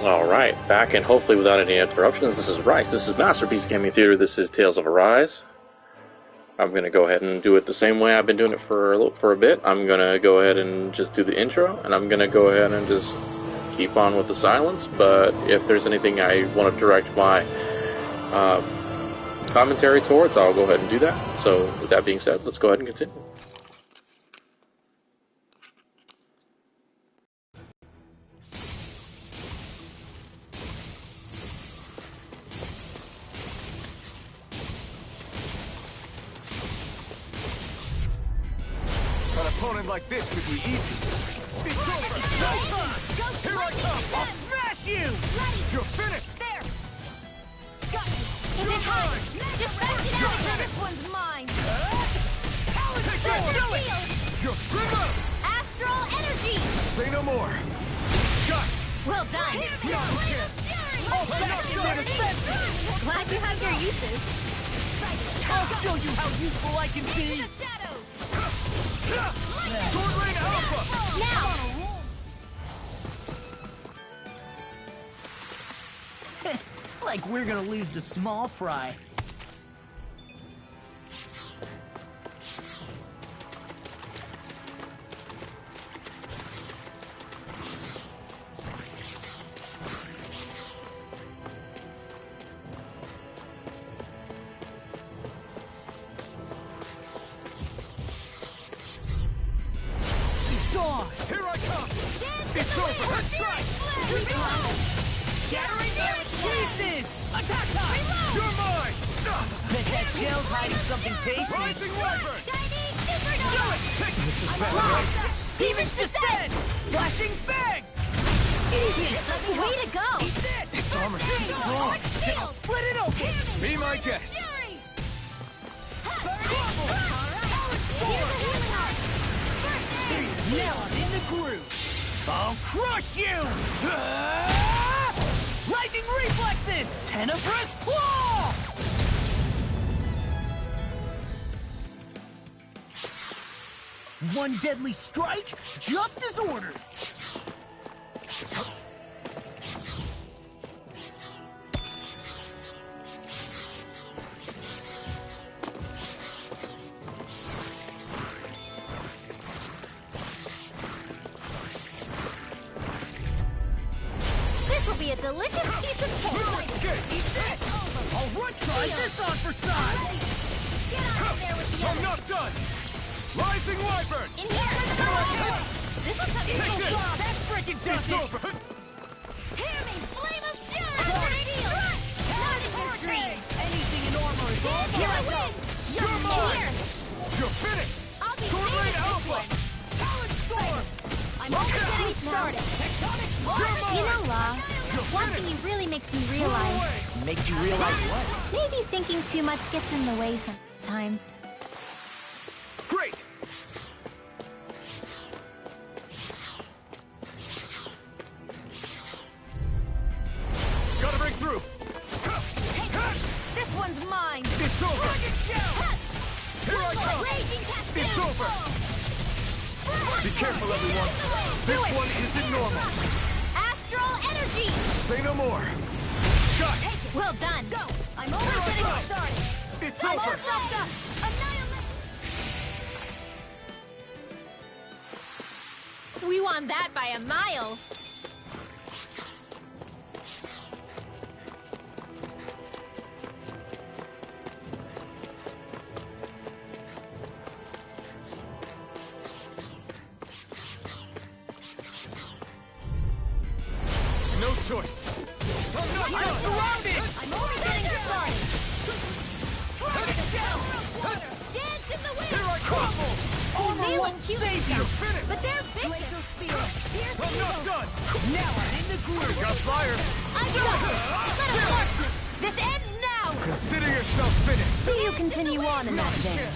Alright, back and hopefully without any interruptions. This is Rice, this is Masterpiece Gaming Theater, this is Tales of Arise. I'm going to go ahead and do it the same way I've been doing it for a bit. I'm going to go ahead and just do the intro, and I'm going to go ahead and just keep on with the silence, but if there's anything I want to direct my commentary towards, I'll go ahead and do that. So with that being said, let's go ahead and continue. Like this would be easy. It's over! Here I come! I'll smash you! You're finished! There! Got me! Is it high? Dispatch it out! This one's mine! Take that! Do it! You're through! Astral energy! Say no more! Got it! Well done! All back in their defenses! Glad you have your uses. I'll show you how useful I can be! Sword Rain Alpha! Now! Like we're gonna lose to Small Fry. Here I come! It's over! Let's strike! Shattering Pieces! Attack time! You're mine! Bet that shell's hiding something tasty. Rising Wyvern! Do it! This is better, right? Demons descend! Flashing bang! Easy! Way to go! Its armor's too strong! I'll split it open! Be my guest! Now I'm in the groove. I'll crush you! Lightning reflexes! Tenebrous claw! One deadly strike, just as ordered. This will be a delicious piece of cake! I'll run try this on for size! Get out of there with the I'm others! not done! Rising Wyvern! In here! This looks like a Take cool this! job! That's freaking It's done it! over! Hear me! Flame of fury! Steel! Not in your dreams! Anything in armor is all Here I mine! go! You're mine! Here! You're finished! I'll be Sword Rain famous this Alpha! one! Talon Storm! I'm only getting started! You're mine! You know, Law, one thing you really makes me realize, Makes you realize what? maybe thinking too much gets in the way sometimes. Great! Gotta break through! This one's mine! It's over! Dragon Shell! Here I come! Raging Cascade! It's over! Be careful, everyone! This one isn't normal! Astral energy! Say no more! Got it! Well done! Go! I'm only getting started! It's I'm over! almost done! We won that by a mile! No choice! I'm not done! Surrounded! I'm only getting started! Dragon Shell! Dance in the wind! Here I crumble! We may look cute and You're stuff, finished! but they're vicious! Here's I'm not done! Now I'm in the groove! Got fire! I got it! Let us work! This ends now! Consider yourself finished! Do you continue on in that vein?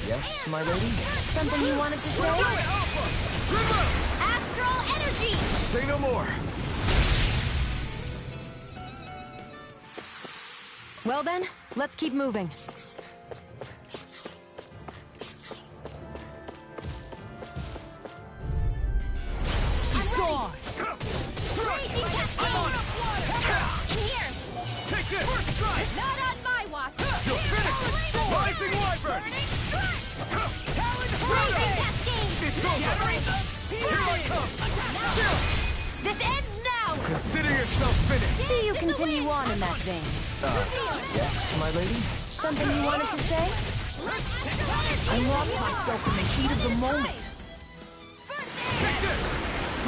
Yes, my lady? Something you wanted to say? Alpha! Remote! Astral energy! Say no more! Well then, let's keep moving. Gone! Raging Cascade! This ends now! Consider yourself finished! See you continue on in that vein. Yes, my lady? Something you wanted to say? I lost myself in the heat of the moment. Take this!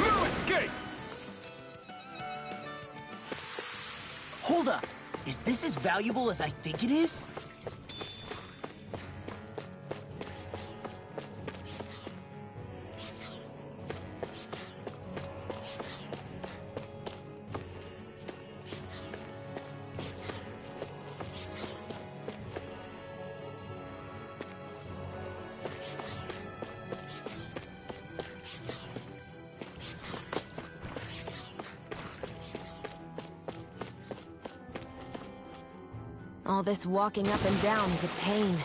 No escape! Hold up. Is this as valuable as I think it is? All this walking up and down is a pain.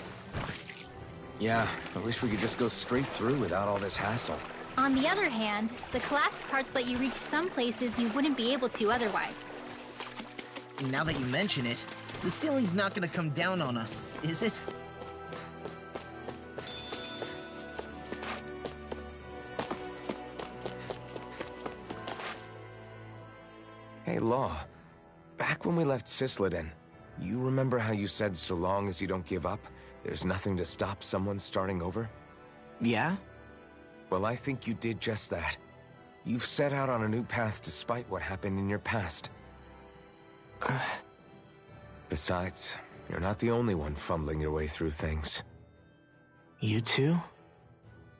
Yeah, I wish we could just go straight through without all this hassle. On the other hand, the collapsed parts let you reach some places you wouldn't be able to otherwise. Now that you mention it, the ceiling's not gonna come down on us, is it? Hey, Law. Back when we left Cisleden, you remember how you said so long as you don't give up, there's nothing to stop someone starting over? Yeah? Well, I think you did just that. You've set out on a new path despite what happened in your past. Besides, you're not the only one fumbling your way through things. You too?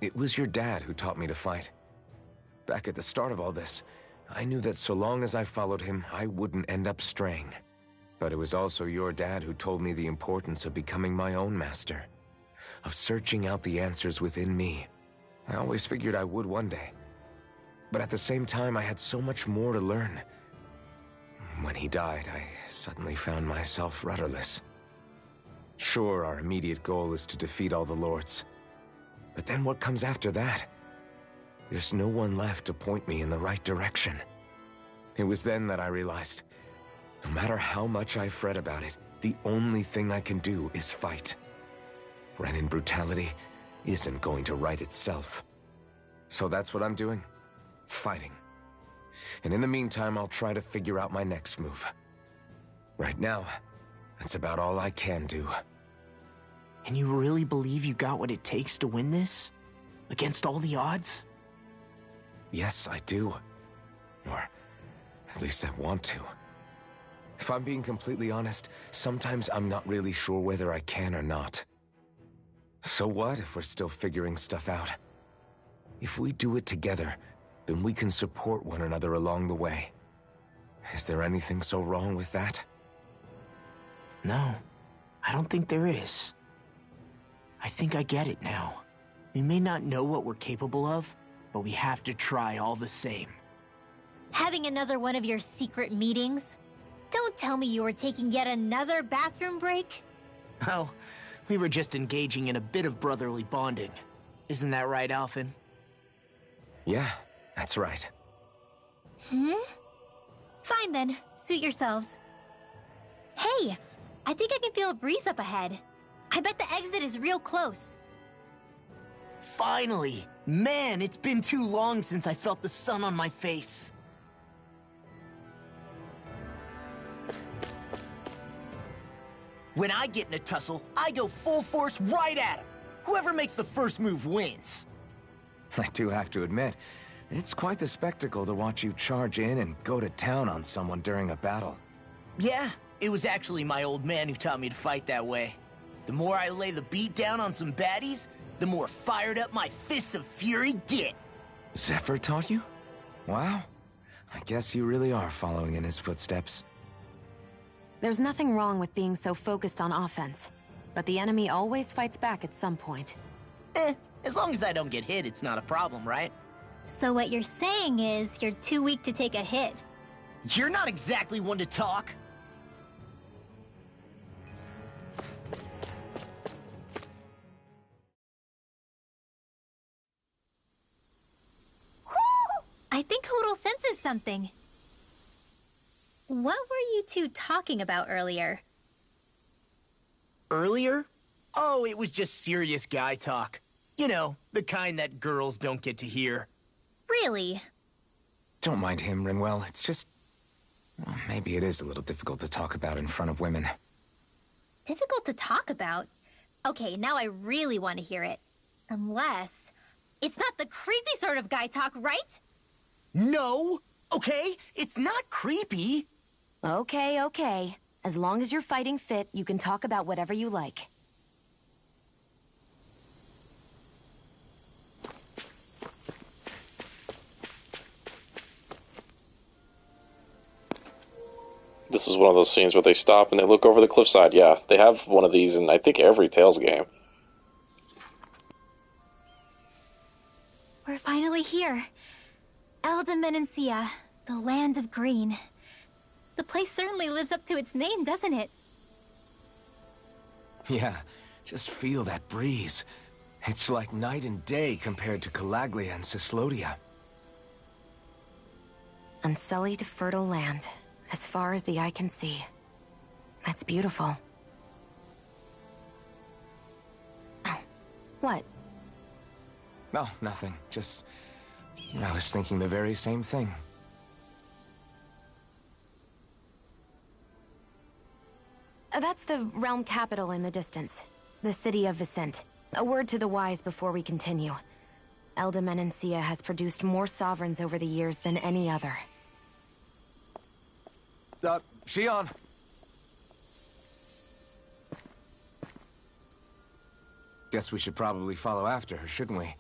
It was your dad who taught me to fight. Back at the start of all this, I knew that so long as I followed him, I wouldn't end up straying. But it was also your dad who told me the importance of becoming my own master, of searching out the answers within me. I always figured I would one day. But at the same time, I had so much more to learn. When he died, I suddenly found myself rudderless. Sure, our immediate goal is to defeat all the lords. But then what comes after that? There's no one left to point me in the right direction. It was then that I realized, no matter how much I fret about it, the only thing I can do is fight. Renin brutality isn't going to right itself. So that's what I'm doing. Fighting. And in the meantime, I'll try to figure out my next move. Right now, that's about all I can do. And you really believe you got what it takes to win this? Against all the odds? Yes, I do. Or at least I want to. If I'm being completely honest, sometimes I'm not really sure whether I can or not. So what if we're still figuring stuff out? If we do it together, then we can support one another along the way. Is there anything so wrong with that? No, I don't think there is. I think I get it now. We may not know what we're capable of, but we have to try all the same. Having another one of your secret meetings? Don't tell me you were taking yet another bathroom break? Oh, we were just engaging in a bit of brotherly bonding. Isn't that right, Alphen? Yeah, that's right. Fine then, suit yourselves. Hey, I think I can feel a breeze up ahead. I bet the exit is real close. Finally! Man, it's been too long since I felt the sun on my face. When I get in a tussle, I go full force right at him. Whoever makes the first move wins. I do have to admit, it's quite the spectacle to watch you charge in and go to town on someone during a battle. Yeah, it was actually my old man who taught me to fight that way. The more I lay the beat down on some baddies, the more fired up my fists of fury get. Zephyr taught you? Wow. I guess you really are following in his footsteps. There's nothing wrong with being so focused on offense, but the enemy always fights back at some point. As long as I don't get hit, it's not a problem, right? So what you're saying is you're too weak to take a hit. You're not exactly one to talk. I think Hoodle senses something. What were you two talking about earlier? Earlier? Oh, it was just serious guy talk. You know, the kind that girls don't get to hear. Really? Don't mind him, Rinwell. It's just... well, maybe it is a little difficult to talk about in front of women. Difficult to talk about? Okay, now I really want to hear it. Unless... it's not the creepy sort of guy talk, right? No! Okay? It's not creepy! Okay, okay. As long as you're fighting fit, you can talk about whatever you like. This is one of those scenes where they stop and they look over the cliffside. Yeah, they have one of these in, I think, every Tales game. We're finally here. Elda Menancia, the land of green. The place certainly lives up to its name, doesn't it? Yeah, just feel that breeze. It's like night and day compared to Calaglia and Cyslodia. Unsullied, fertile land, as far as the eye can see. That's beautiful. Oh, what? Oh, nothing. Just... I was thinking the very same thing. That's the realm capital in the distance. The city of Vicent. A word to the wise before we continue. Elda Menancia has produced more sovereigns over the years than any other. Shion! Guess we should probably follow after her, shouldn't we?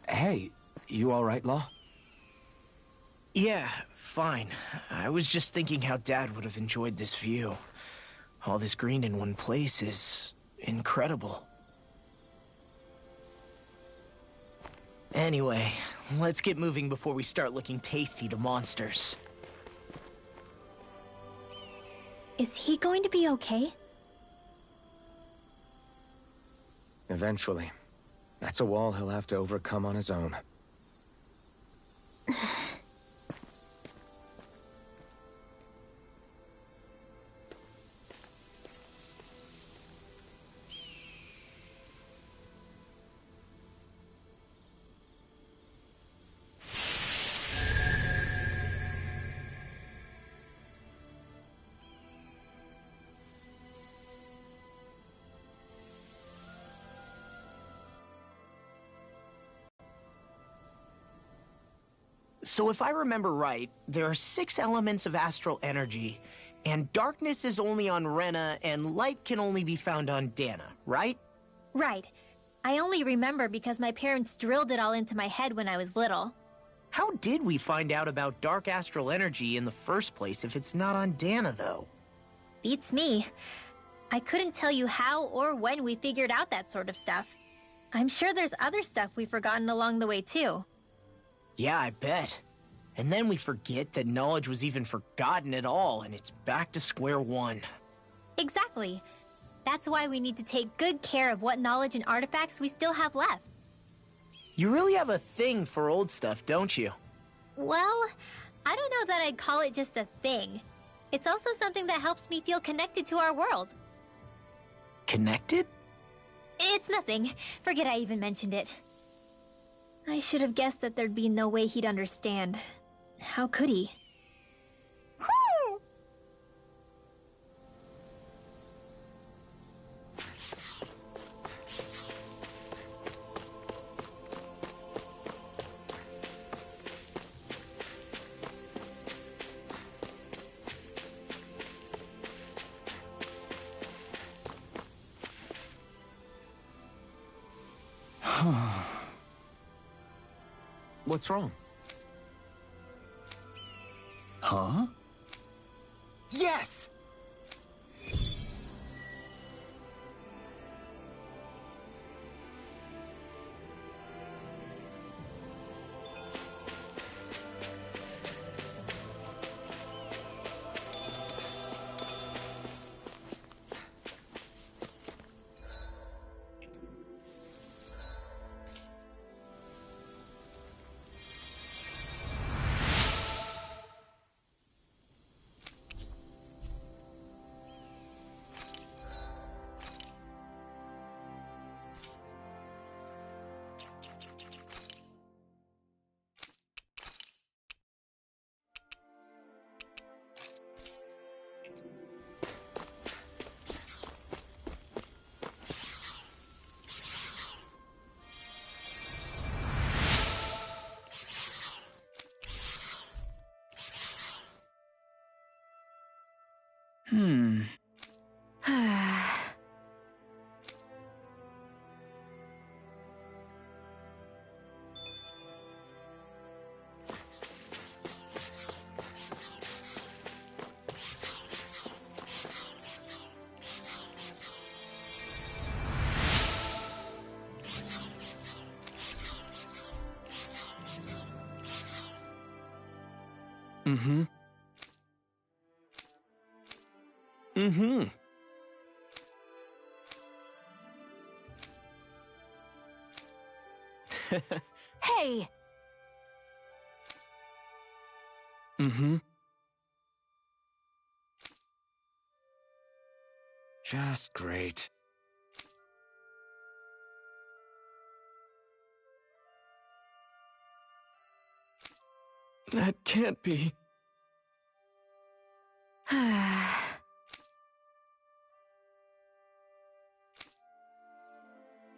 Hey, you alright, Law? Yeah, fine. I was just thinking how Dad would have enjoyed this view. All this green in one place is... incredible. Anyway, let's get moving before we start looking tasty to monsters. Is he going to be okay? Eventually. That's a wall he'll have to overcome on his own. So if I remember right, there are 6 elements of astral energy, and darkness is only on Rena, and light can only be found on Dana, right? Right. I only remember because my parents drilled it all into my head when I was little. How did we find out about dark astral energy in the first place if it's not on Dana, though? Beats me. I couldn't tell you how or when we figured out that sort of stuff. I'm sure there's other stuff we've forgotten along the way, too. Yeah, I bet. And then we forget that knowledge was even forgotten at all, and it's back to square one. Exactly. That's why we need to take good care of what knowledge and artifacts we still have left. You really have a thing for old stuff, don't you? Well, I don't know that I'd call it just a thing. It's also something that helps me feel connected to our world. Connected? It's nothing. Forget I even mentioned it. I should have guessed that there'd be no way he'd understand. How could he? Whew! What's wrong? Huh? Yes! Hey! Just great. That can't be.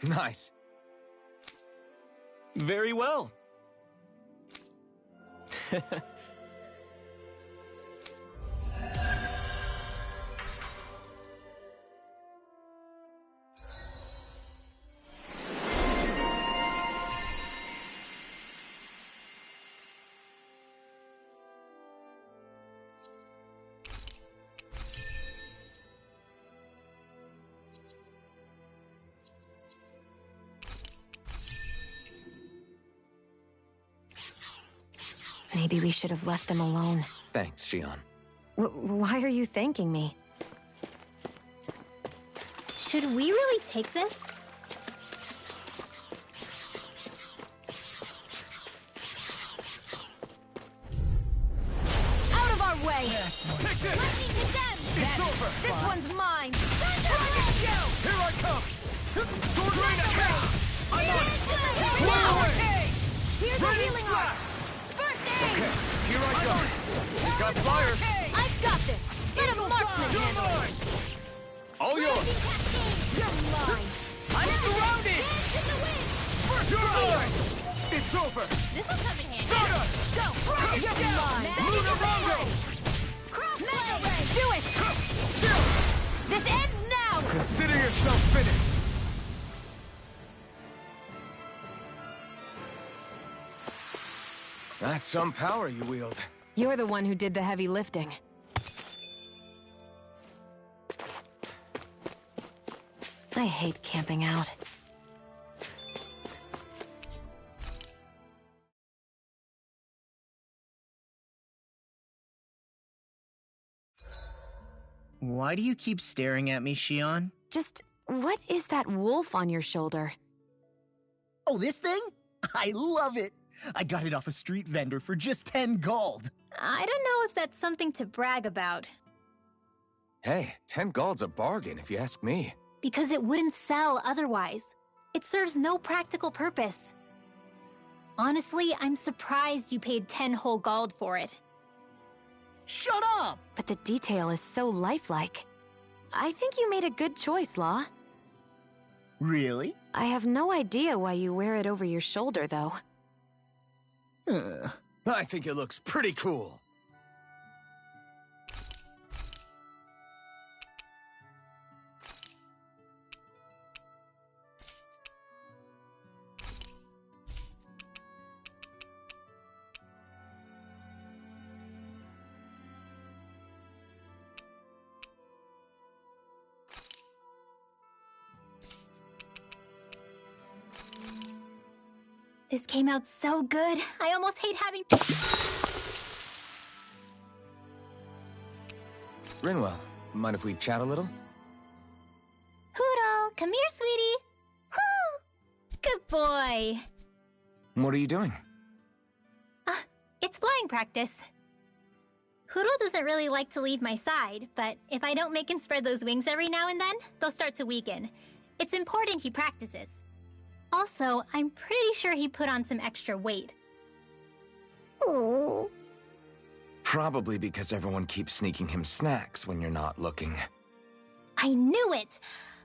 Nice. Very well. Maybe we should have left them alone. Thanks, Shion. Why are you thanking me? Should we really take this? Out of our way! Take this! It's over! This one's mine! Here I come! Sword rain attack! I'm on it! Now! Fly away! Here's a Ready, healing fly! arm! First aid! Okay, here I go! You got flyers! I've got this! Get a marksman You're handle! mine! All yours! You're mine! I'm surrounded! You're mine! It's over! This'll come in handy. Stardust! Go! You're mine! Luna Rondo! Do it! This ends now! Consider yourself finished! That's some power you wield. You're the one who did the heavy lifting. I hate camping out. Why do you keep staring at me, Shion? Just, what is that wolf on your shoulder? Oh, this thing? I love it! I got it off a street vendor for just 10 gold. I don't know if that's something to brag about. Hey, 10 gold's a bargain if you ask me. Because it wouldn't sell otherwise. It serves no practical purpose. Honestly, I'm surprised you paid 10 whole gold for it. Shut up! But the detail is so lifelike. I think you made a good choice, Law. Really? I have no idea why you wear it over your shoulder, though. I think it looks pretty cool. This came out so good. I almost hate having... Rinwell, mind if we chat a little? Hoodle, come here, sweetie. Woo! Good boy. What are you doing? It's flying practice. Hoodle doesn't really like to leave my side, but if I don't make him spread those wings every now and then, they'll start to weaken. It's important he practices. Also, I'm pretty sure he put on some extra weight. Oh. Probably because everyone keeps sneaking him snacks when you're not looking. I knew it!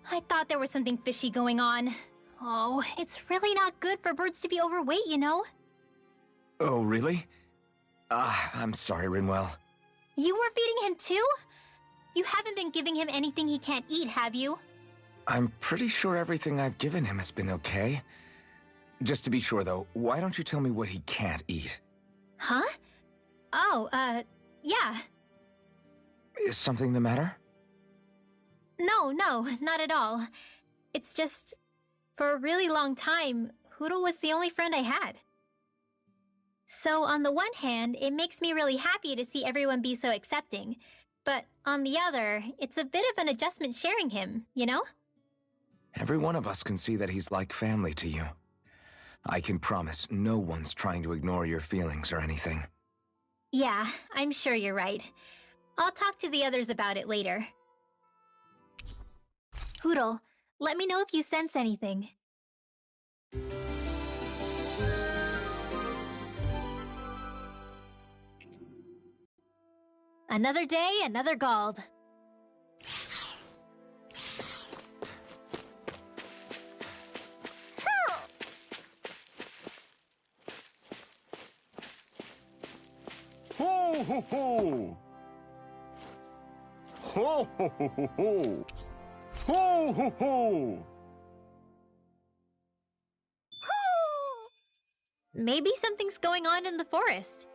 I thought there was something fishy going on. Oh, it's really not good for birds to be overweight, you know? Oh, really? I'm sorry, Rinwell. You were feeding him too? You haven't been giving him anything he can't eat, have you? I'm pretty sure everything I've given him has been okay. Just to be sure, though, why don't you tell me what he can't eat? Huh? Oh, yeah. Is something the matter? No, not at all. It's just, for a really long time, Huro was the only friend I had. So on the one hand, it makes me really happy to see everyone be so accepting. But on the other, it's a bit of an adjustment sharing him, you know? Every one of us can see that he's like family to you. I can promise no one's trying to ignore your feelings or anything. Yeah, I'm sure you're right. I'll talk to the others about it later. Huro, let me know if you sense anything. Another day, another Gald. Ho ho ho! Ho ho ho ho ho! Ho ho ho! Maybe something's going on in the forest.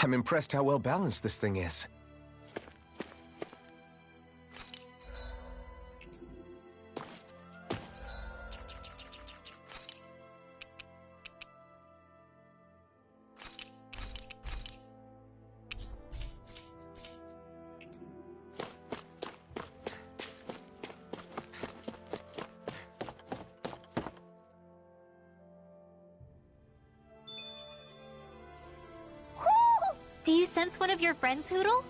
I'm impressed how well balanced this thing is. Do you sense one of your friends, Hoodle?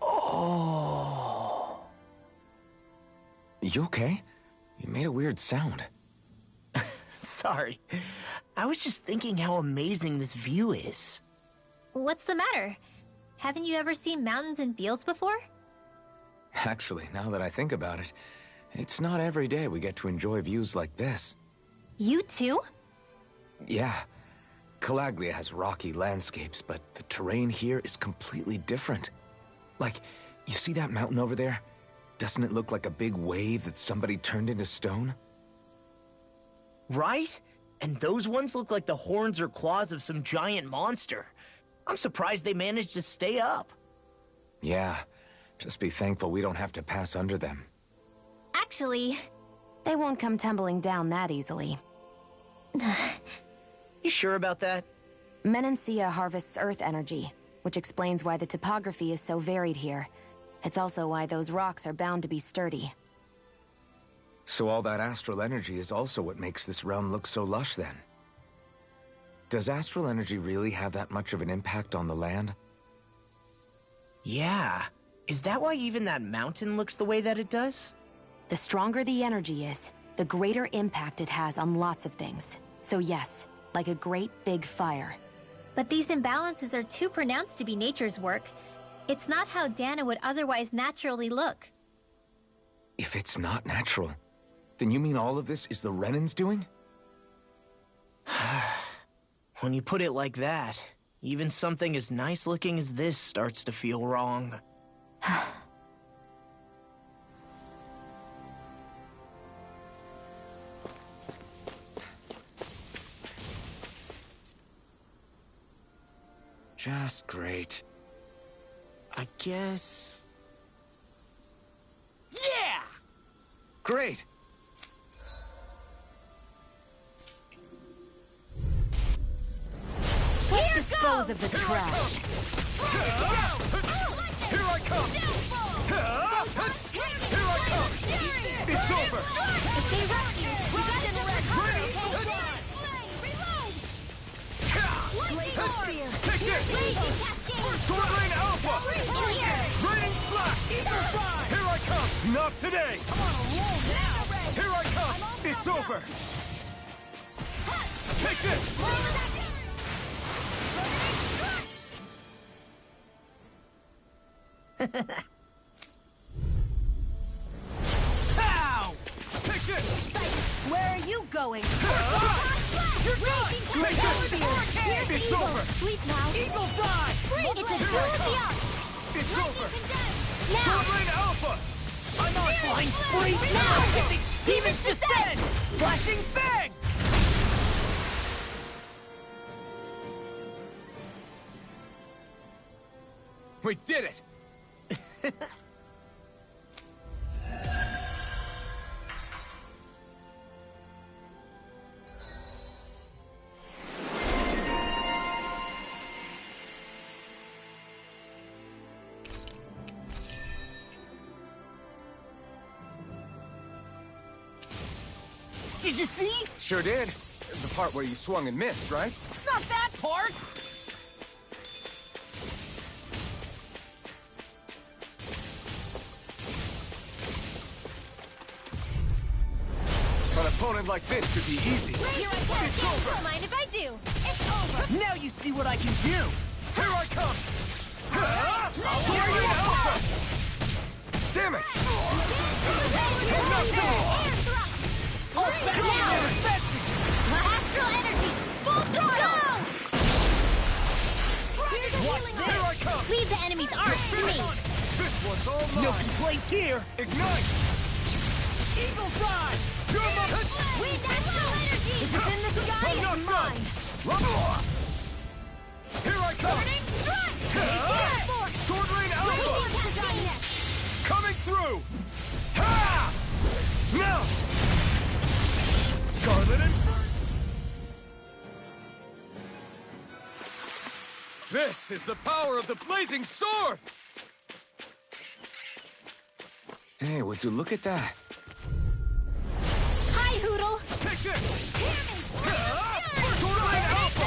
Oh. You okay? You made a weird sound. Sorry. I was just thinking how amazing this view is. What's the matter? Haven't you ever seen mountains and fields before? Actually, now that I think about it, it's not every day we get to enjoy views like this. You too? Yeah. Calaglia has rocky landscapes, but the terrain here is completely different. Like, you see that mountain over there? Doesn't it look like a big wave that somebody turned into stone? Right? And those ones look like the horns or claws of some giant monster. I'm surprised they managed to stay up. Yeah. Just be thankful we don't have to pass under them. Actually, They won't come tumbling down that easily. You sure about that? Menancia harvests earth energy, which explains why the topography is so varied here. It's also why those rocks are bound to be sturdy. So all that astral energy is also what makes this realm look so lush then. Does astral energy really have that much of an impact on the land? Yeah. Is that why even that mountain looks the way that it does? The stronger the energy is, the greater impact it has on lots of things. So yes, like a great big fire. But these imbalances are too pronounced to be nature's work. It's not how Dana would otherwise naturally look. If it's not natural, then you mean all of this is the Renan's doing? When you put it like that, even something as nice looking as this starts to feel wrong. Just great. I guess... Yeah! Great! Let's dispose of the trash. Here I come! Here I come! It's over! If they rush you, you gotta Take this! Sword Rain Alpha! Raining Flash! Here I come! Not today! Here I come! It's over! Take this! Ow! Take this! Where are you going? You're done! Take this! It's over! Sleep now. Eagle die! It's a duel. It's over! Sword Rain Alpha! I'm on flying spree now! Demons descend! Flashing Fang! We did it! Did you see? Sure did. The part where you swung and missed, right? Not that part! An opponent like this should be easy. Don't mind if I do. It's over. Now you see what I can do! Here I come! Sword Rain Alpha! Damn it! Astral energy, full throttle! Here I come! Leave the enemy's arc to me. This one's all mine! No complaints here! Ignite! Eagle Fly! You're my... Wind astral energy. If it's in the sky, I'm not it's done! mine. Here I come! Sword Rain Alpha! Coming through! Ha! Now! Scarlet and... This is the power of the blazing sword! Hey, would you look at that? Hi, Hoodle. Take this! Sword Rain Alpha!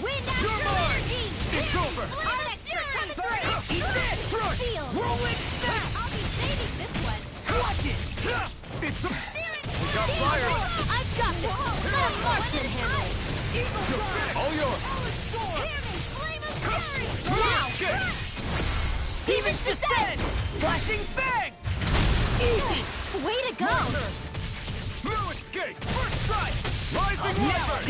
Wind You're astral mine! energy. It's over! I'm expert coming through. Eat this! Crush! Feel. Whirlwind Snap! I'll be saving this one. Watch it! It's a... We got fire! I've got this. Let Mark can handle it. All yours! Now. Demons descend! Flashing Fang! Easy! Way to go. No escape! First strike! Rising Leopard!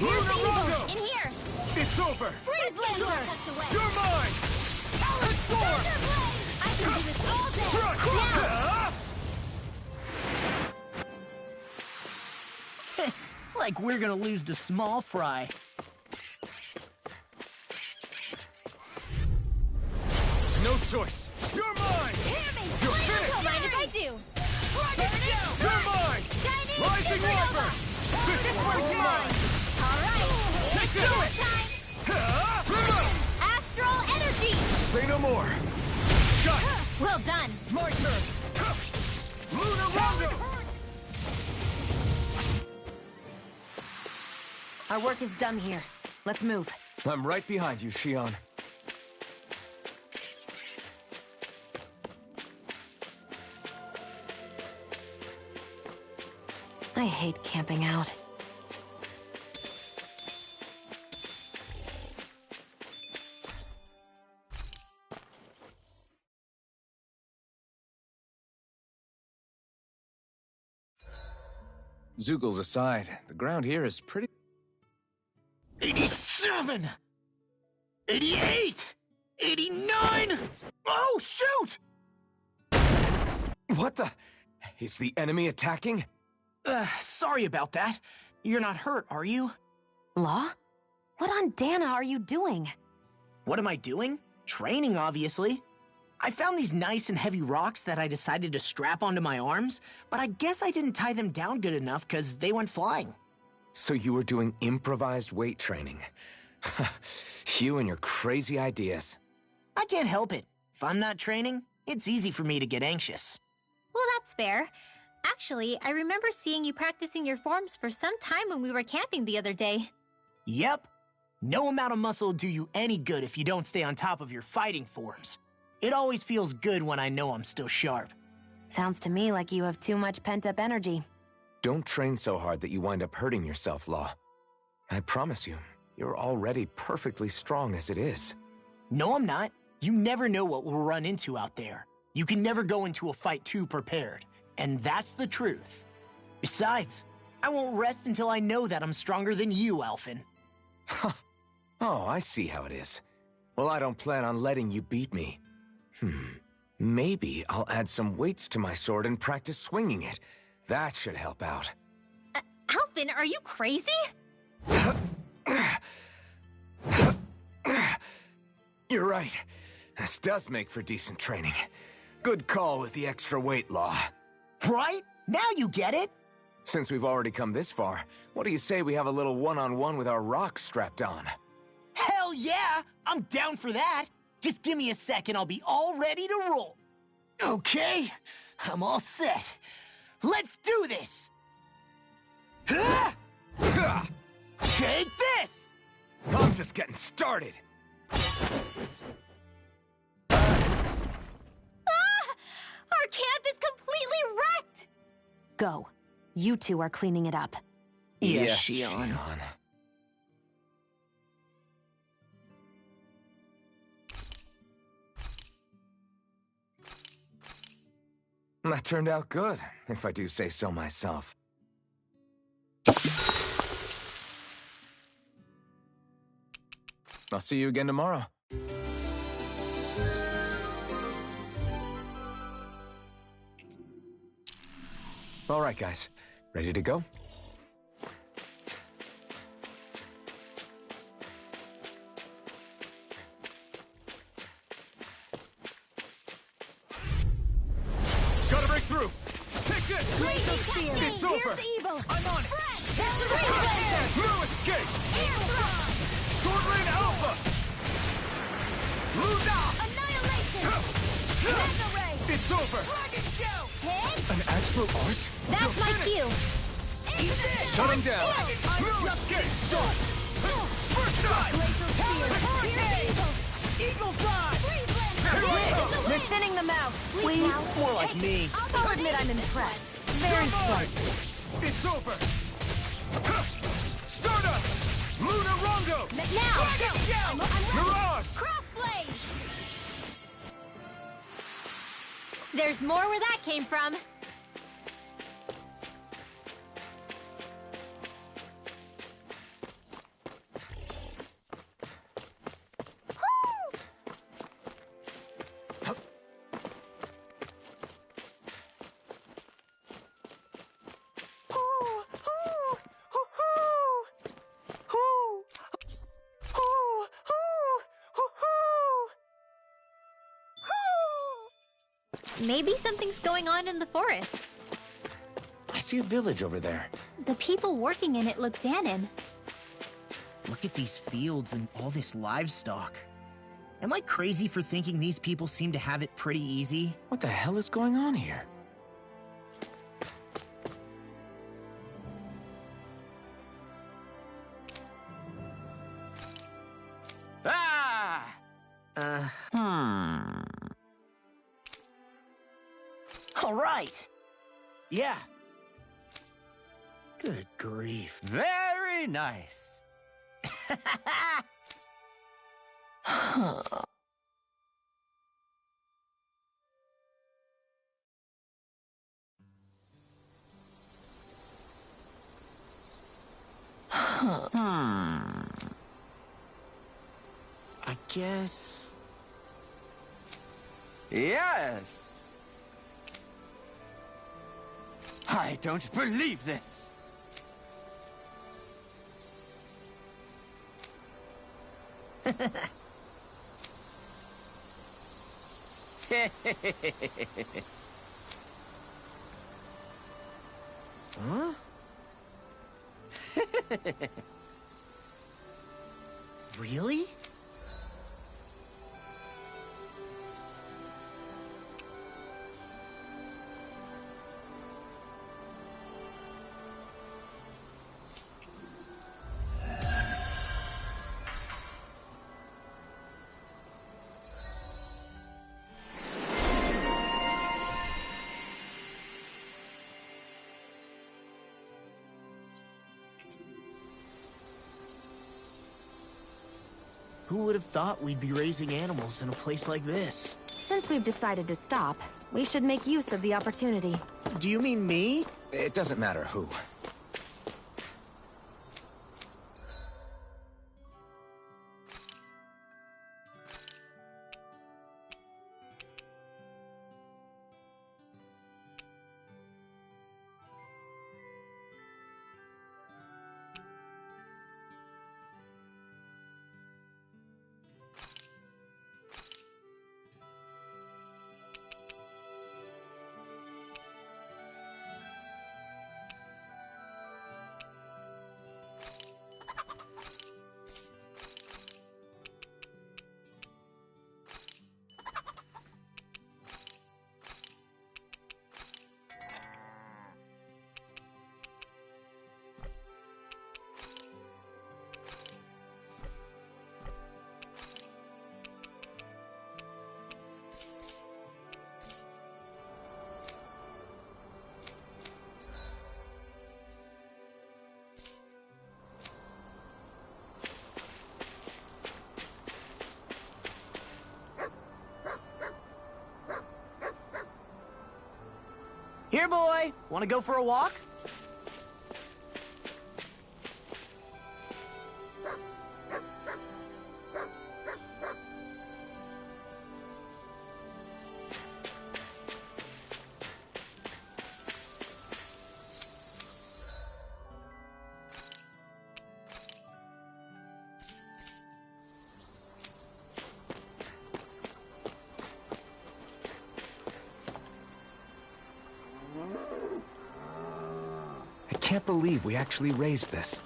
Luna Rondo! In here. It's over! Freeze laser. You're mine! Allen Storm! I can do this all day. Crush! Like we're gonna lose to Small Fry. No choice! You're mine! You're Don't finished! mind if I do. You're mine! Shining Rising Leopard! This one's mine! All right. Take this! Time. Astral energy. Say no more. Well done. My turn! Lunar Rondo! Our work is done here. Let's move. I'm right behind you, Shion. I hate camping out. Zoogles aside, the ground here is pretty... 87! 88! 89! Oh, shoot! What the... Is the enemy attacking? Sorry about that. You're not hurt, are you? Law? What on Dana are you doing? What am I doing? Training, obviously. I found these nice and heavy rocks that I decided to strap onto my arms, but I guess I didn't tie them down good enough because they went flying. So you were doing improvised weight training. You and your crazy ideas. I can't help it. If I'm not training, it's easy for me to get anxious. Well, that's fair. Actually, I remember seeing you practicing your forms for some time when we were camping the other day. Yep. No amount of muscle will do you any good if you don't stay on top of your fighting forms. It always feels good when I know I'm still sharp. Sounds to me like you have too much pent-up energy. Don't train so hard that you wind up hurting yourself, Law. I promise you, you're already perfectly strong as it is. No, I'm not. You never know what we'll run into out there. You can never go into a fight too prepared. And that's the truth. Besides, I won't rest until I know that I'm stronger than you, Alphen. Oh, I see how it is. Well, I don't plan on letting you beat me. Maybe I'll add some weights to my sword and practice swinging it. That should help out. Alphen, are you crazy? You're right. This does make for decent training. Good call with the extra weight, Law. Right? Now you get it! Since we've already come this far, what do you say we have a little one-on-one with our rocks strapped on? Hell yeah! I'm down for that! Just give me a second, I'll be all ready to roll. Okay, I'm all set. Let's do this! Take this! I'm just getting started. Our camp is completely wrecked! Go. You two are cleaning it up. Yes, Shion. That turned out good, if I do say so myself. I'll see you again tomorrow. All right, guys. Ready to go? Gotta break through! Take this! It's over! Evil! I'm on it! Laser! No escape! Air thrust! Sword Rain Alpha! Luna! Annihilation! Mega ray! It's over! Hit! An astral art? That's my cue! Shut him down! No escape! First time! Eagle fly! You're thinning them out. Please, more like me. I'll admit I'm impressed. Very smart. It's over! Stardust! Lunar Rondo! Now! Mirage! Crossblade! There's more where that came from. Maybe something's going on in the forest. I see a village over there. The people working in it look Danon. Look at these fields and all this livestock. Am I crazy for thinking these people seem to have it pretty easy? What the hell is going on here? Ah! All right. Yeah. Good grief. Very nice. I guess... Yes! I don't believe this! Huh? Really? Who would have thought we'd be raising animals in a place like this? Since we've decided to stop, we should make use of the opportunity. Do you mean me? It doesn't matter who. Here, boy! Want to go for a walk? I can't believe we actually raised this.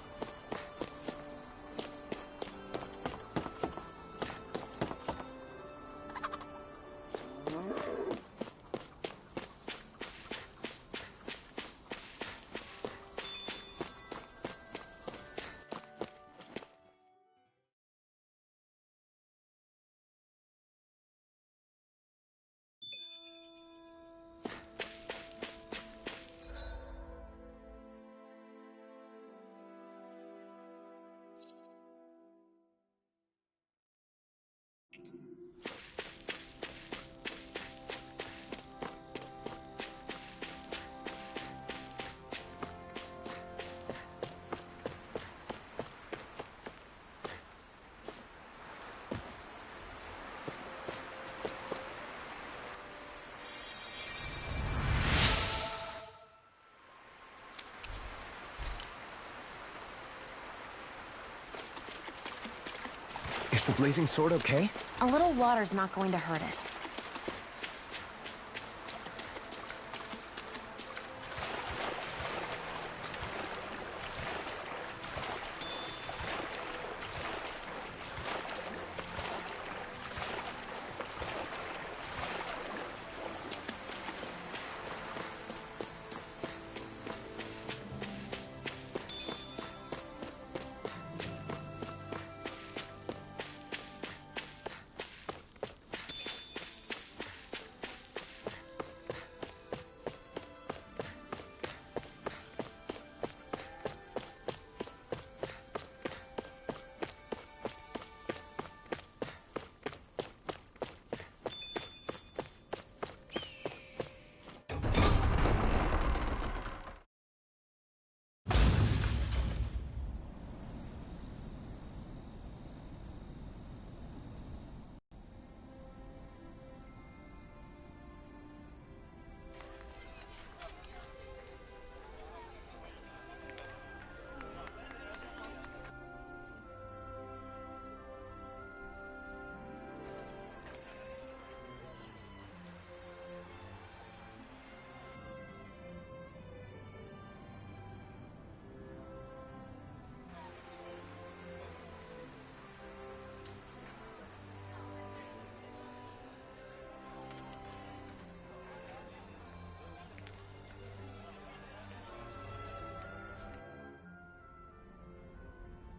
Is the blazing sword okay? A little water's not going to hurt it.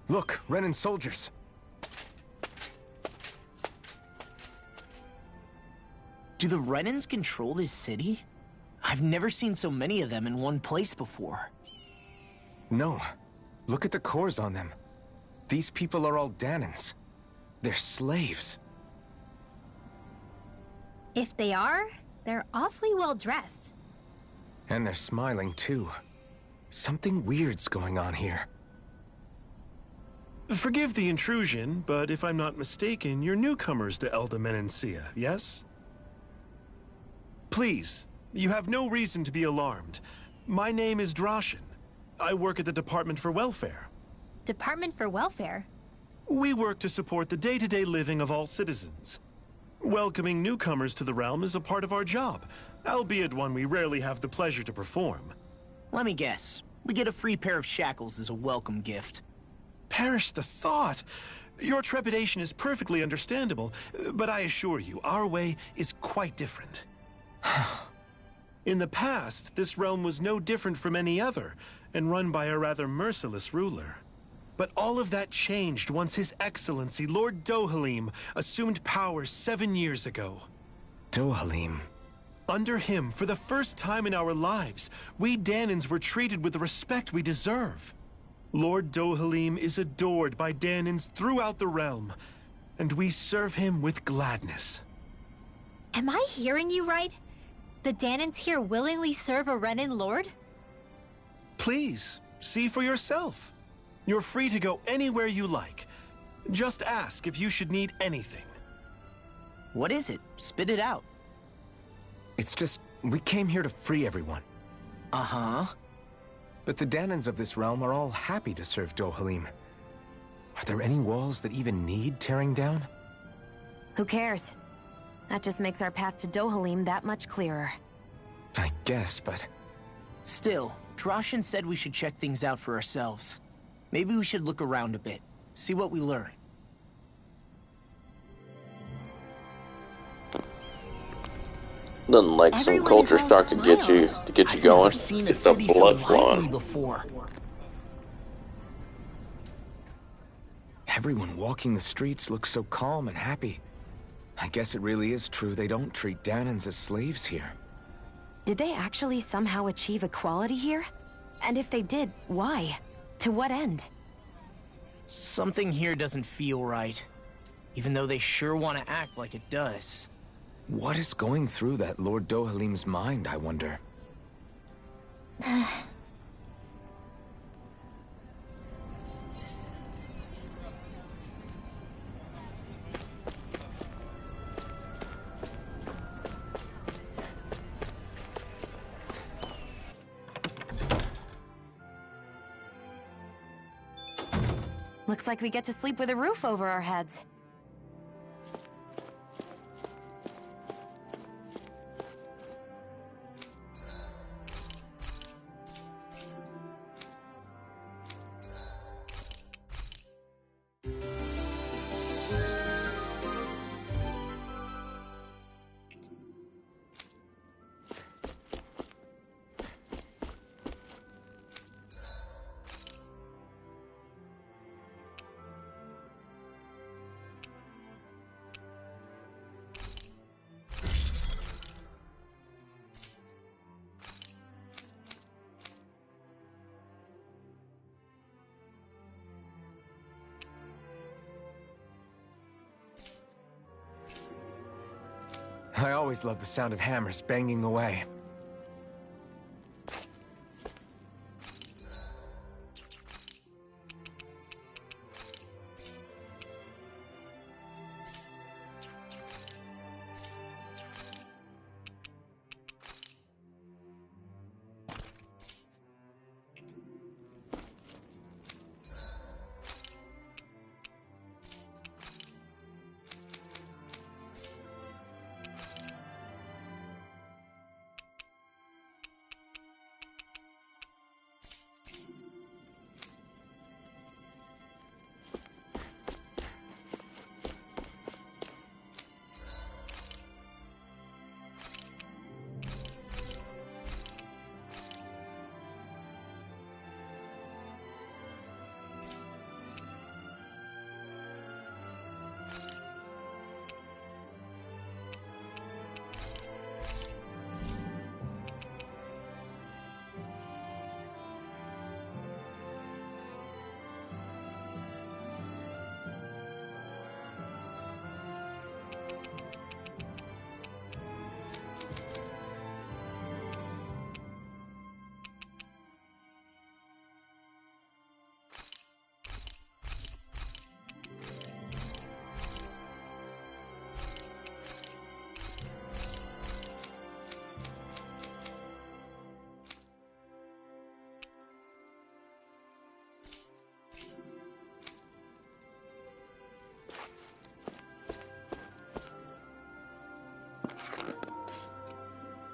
Look, Renan soldiers. Do the Renans control this city? I've never seen so many of them in one place before. No. Look at the cores on them. These people are all Danans. They're slaves. If they are, they're awfully well dressed. And they're smiling, too. Something weird's going on here. Forgive the intrusion, but if I'm not mistaken, you're newcomers to Elda Menancia, yes? Please, you have no reason to be alarmed. My name is Droshin. I work at the Department for Welfare. Department for Welfare? We work to support the day-to-day living of all citizens. Welcoming newcomers to the realm is a part of our job, albeit one we rarely have the pleasure to perform. Let me guess. We get a free pair of shackles as a welcome gift. Perish the thought! Your trepidation is perfectly understandable, but I assure you, our way is quite different. In the past, this realm was no different from any other, and run by a rather merciless ruler. But all of that changed once His Excellency, Lord Dohalim, assumed power 7 years ago. Dohalim. Under him, for the first time in our lives, we Danans were treated with the respect we deserve. Lord Dohalim is adored by Danans throughout the realm, and we serve him with gladness. Am I hearing you right? The Danans here willingly serve a Renan lord? Please, see for yourself. You're free to go anywhere you like. Just ask if you should need anything. What is it? Spit it out. It's just, we came here to free everyone. Uh-huh. But the Danans of this realm are all happy to serve Dohalim. Are there any walls that even need tearing down? Who cares? That just makes our path to Dohalim that much clearer. I guess, but... Still, Droshin said we should check things out for ourselves. Maybe we should look around a bit, see what we learn. Nothing like some culture shock to get you going, get the blood flowing. Before. Everyone walking the streets looks so calm and happy. I guess it really is true they don't treat Danans as slaves here. Did they actually somehow achieve equality here? And if they did, why? To what end? Something here doesn't feel right. Even though they sure want to act like it does. What is going through that Lord Dohalim's mind, I wonder? Looks like we get to sleep with a roof over our heads. I always love the sound of hammers banging away.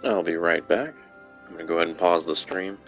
I'll be right back. I'm gonna go ahead and pause the stream.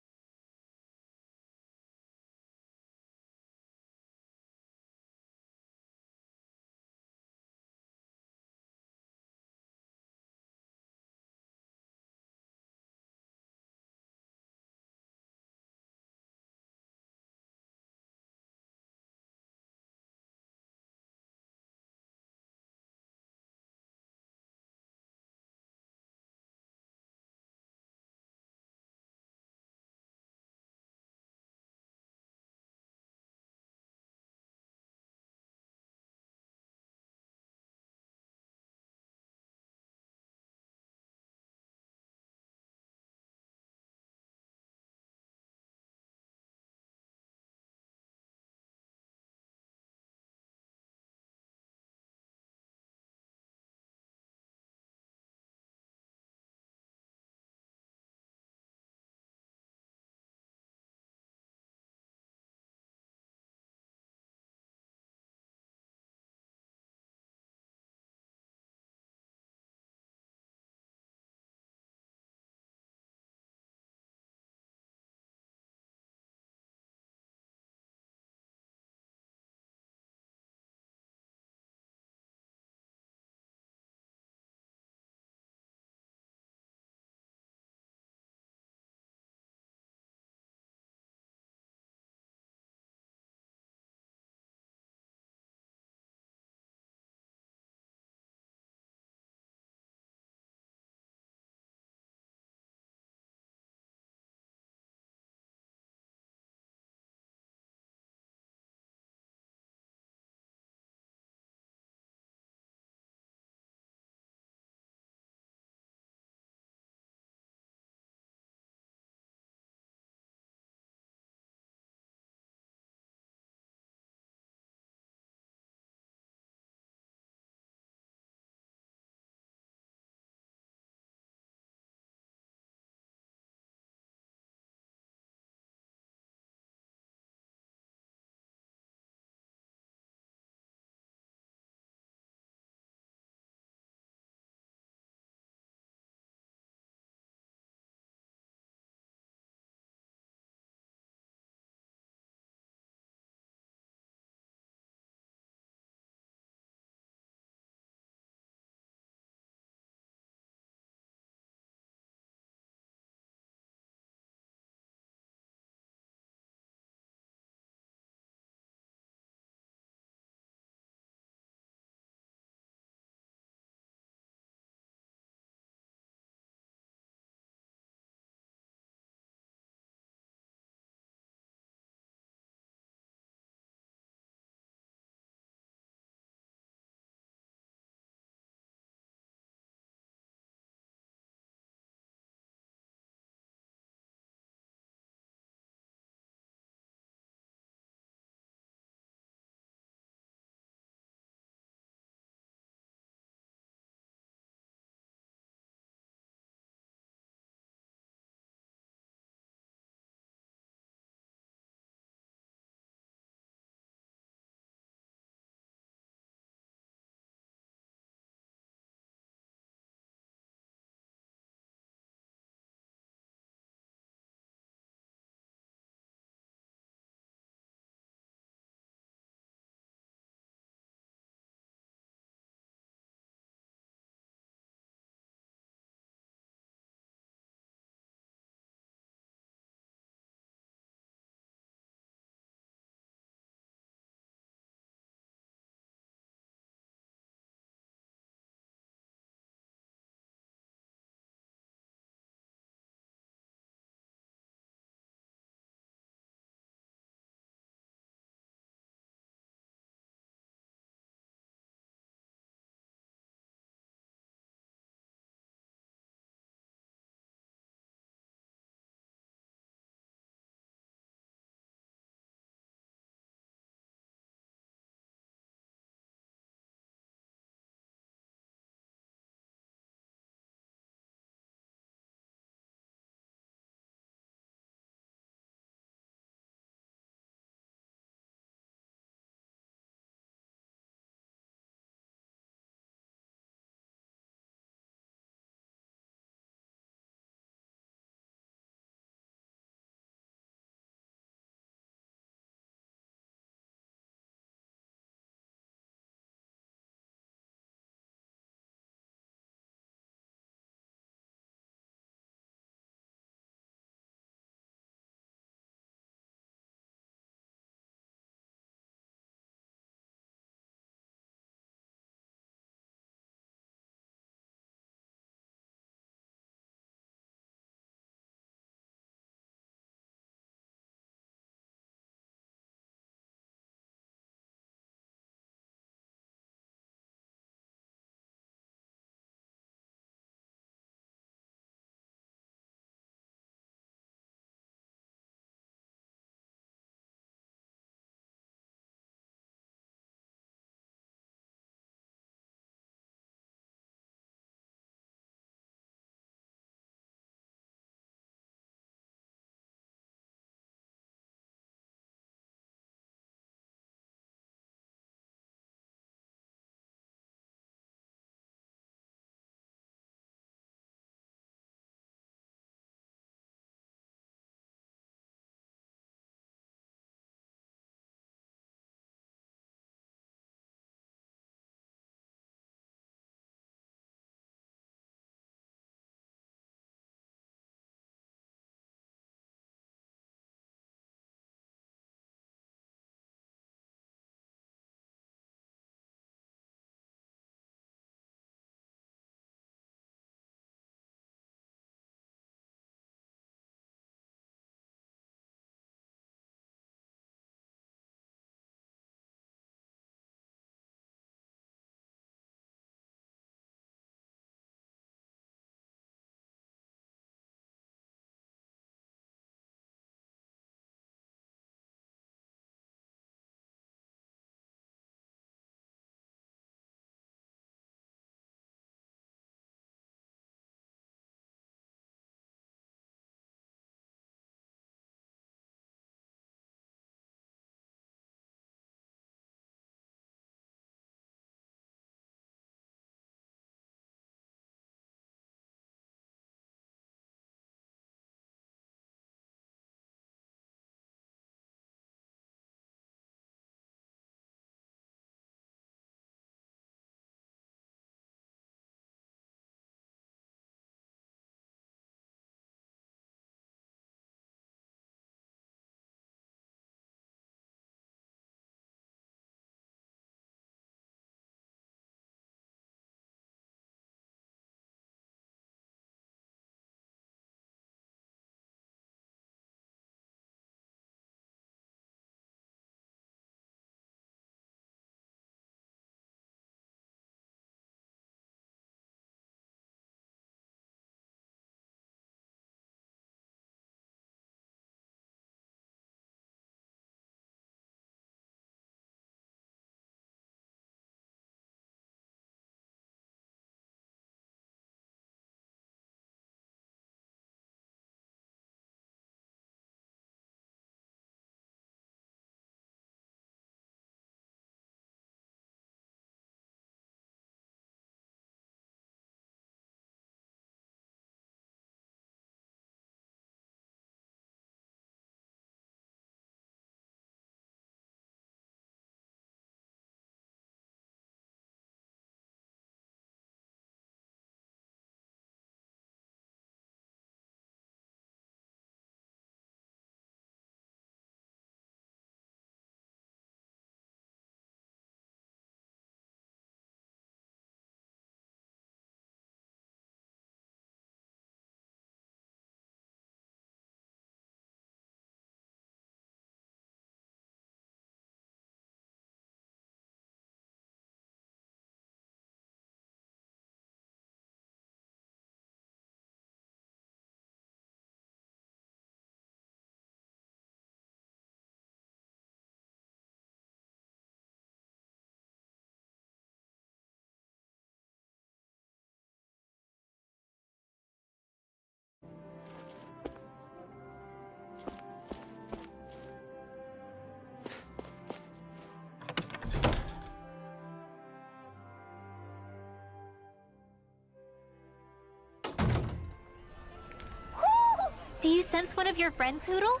Do you sense one of your friends, Hoodle?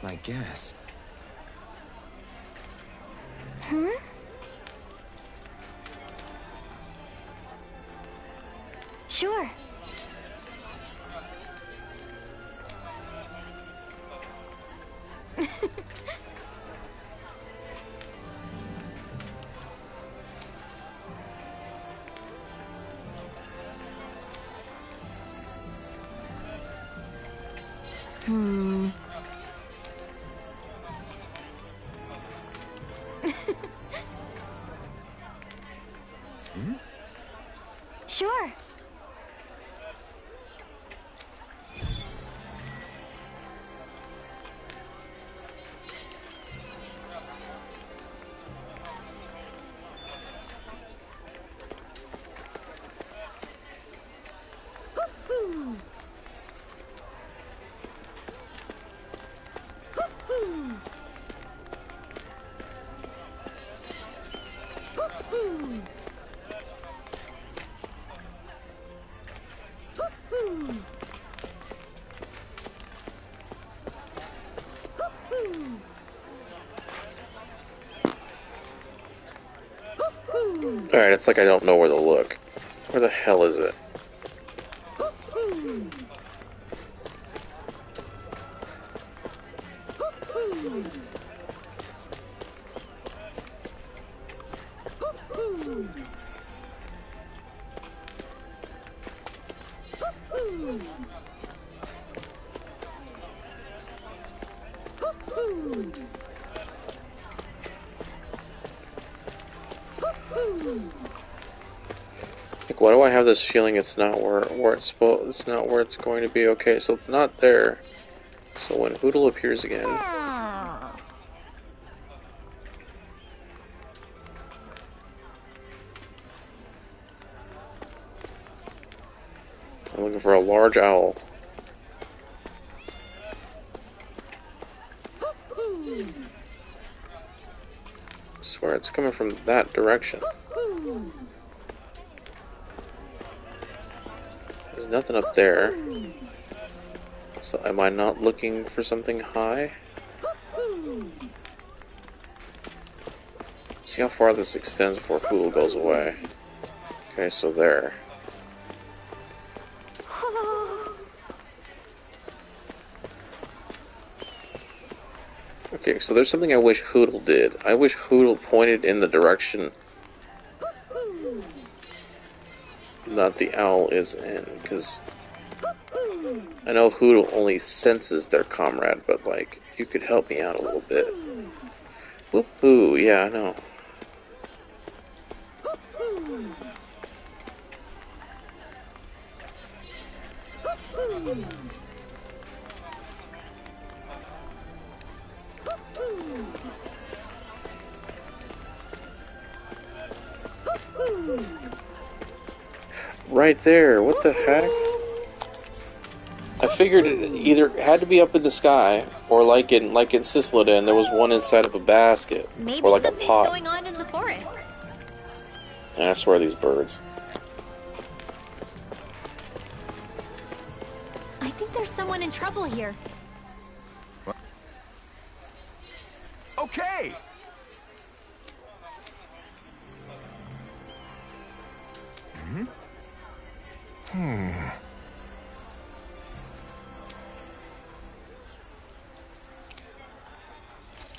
I guess. Hmm? Sure. Hmm. Hmm? Sure. Alright, it's like I don't know where to look. Where the hell is it? Like, why do I have this feeling it's not it's not where it's going to be? Okay, so it's not there. So when Hoodle appears again, I'm looking for a large owl. I swear it's coming from that direction. There's nothing up there. So am I not looking for something high? Let's see how far this extends before Hoodle goes away. Okay, so there. Okay, so there's something I wish Hoodle did. I wish Hoodle pointed in the direction that the owl is in, because I know Hoodle only senses their comrade, but like, you could help me out a little bit. Whoop-hoo, yeah, I know. Right there, what the heck? I figured it either had to be up in the sky, or like in Cislodin, there was one inside of a basket, Maybe or like a something's pot. going on in the forest. And I swear these birds. I think there's someone in trouble here. Okay.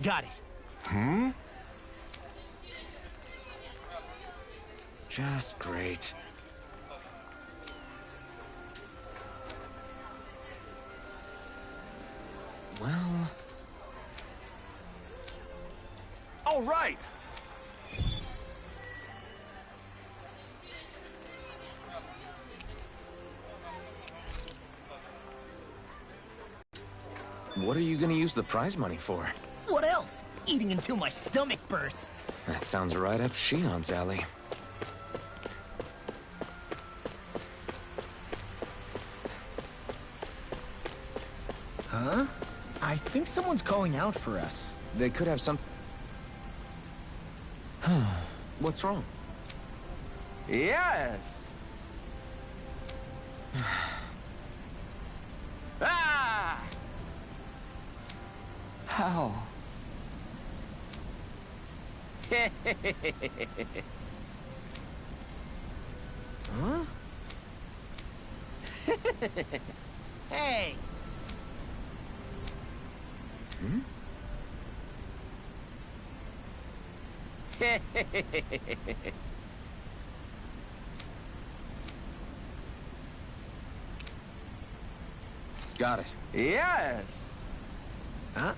Got it. Hmm? Just great. Well... All right! What are you gonna use the prize money for? What else? Eating until my stomach bursts. That sounds right up Shion's alley. Huh? I think someone's calling out for us. They could have some... What's wrong? Yes. Ah! How? Huh? Hey! Hmm? Got it. Yes. Huh?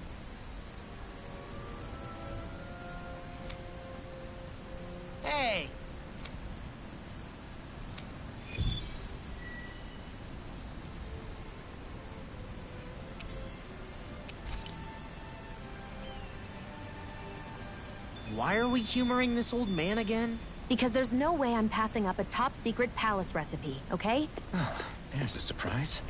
Hey! Why are we humoring this old man again? Because there's no way I'm passing up a top-secret palace recipe, okay? Oh, there's a surprise.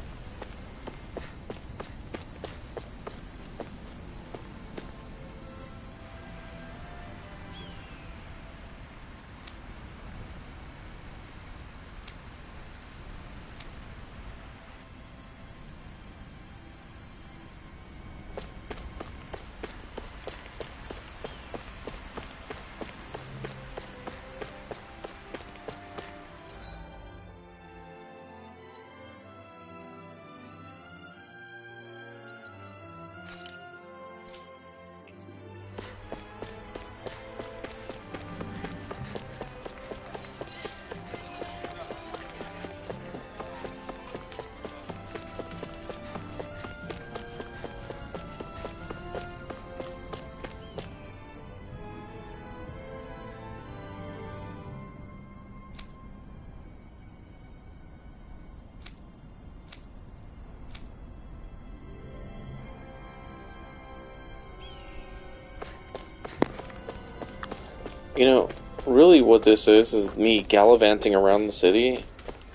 You know, really what this is me gallivanting around the city,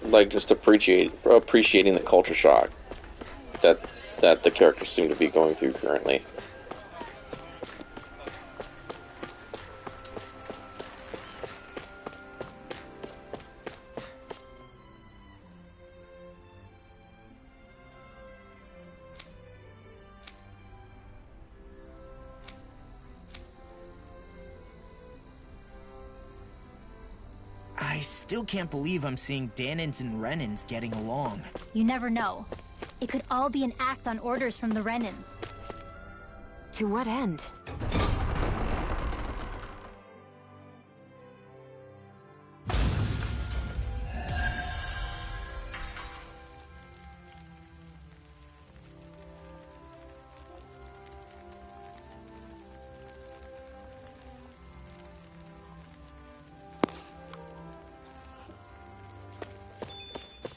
like just appreciating the culture shock that the characters seem to be going through currently. I still can't believe I'm seeing Danins and Renins getting along. You never know. It could all be an act on orders from the Renins. To what end?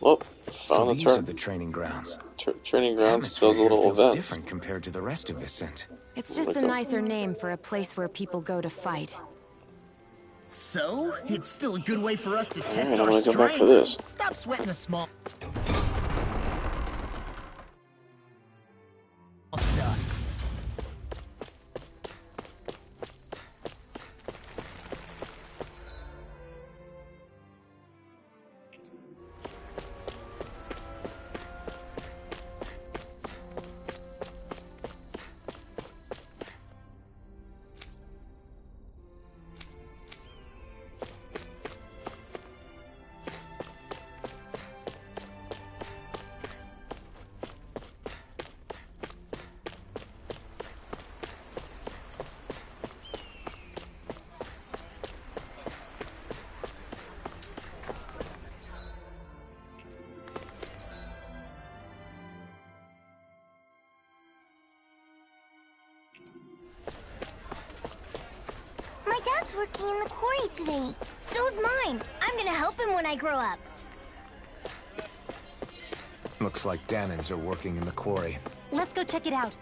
Well, So found these are the training grounds. training grounds, Atmosphere those little here feels events. different compared to the rest of Vicent. It's just a nicer name for a place where people go to fight. So, it's still a good way for us to test Alright, I'm our gonna go strength. back for this. Stop sweating the small stuff. in the quarry today. So's mine. I'm gonna help him when I grow up. Looks like Danans are working in the quarry. Let's go check it out.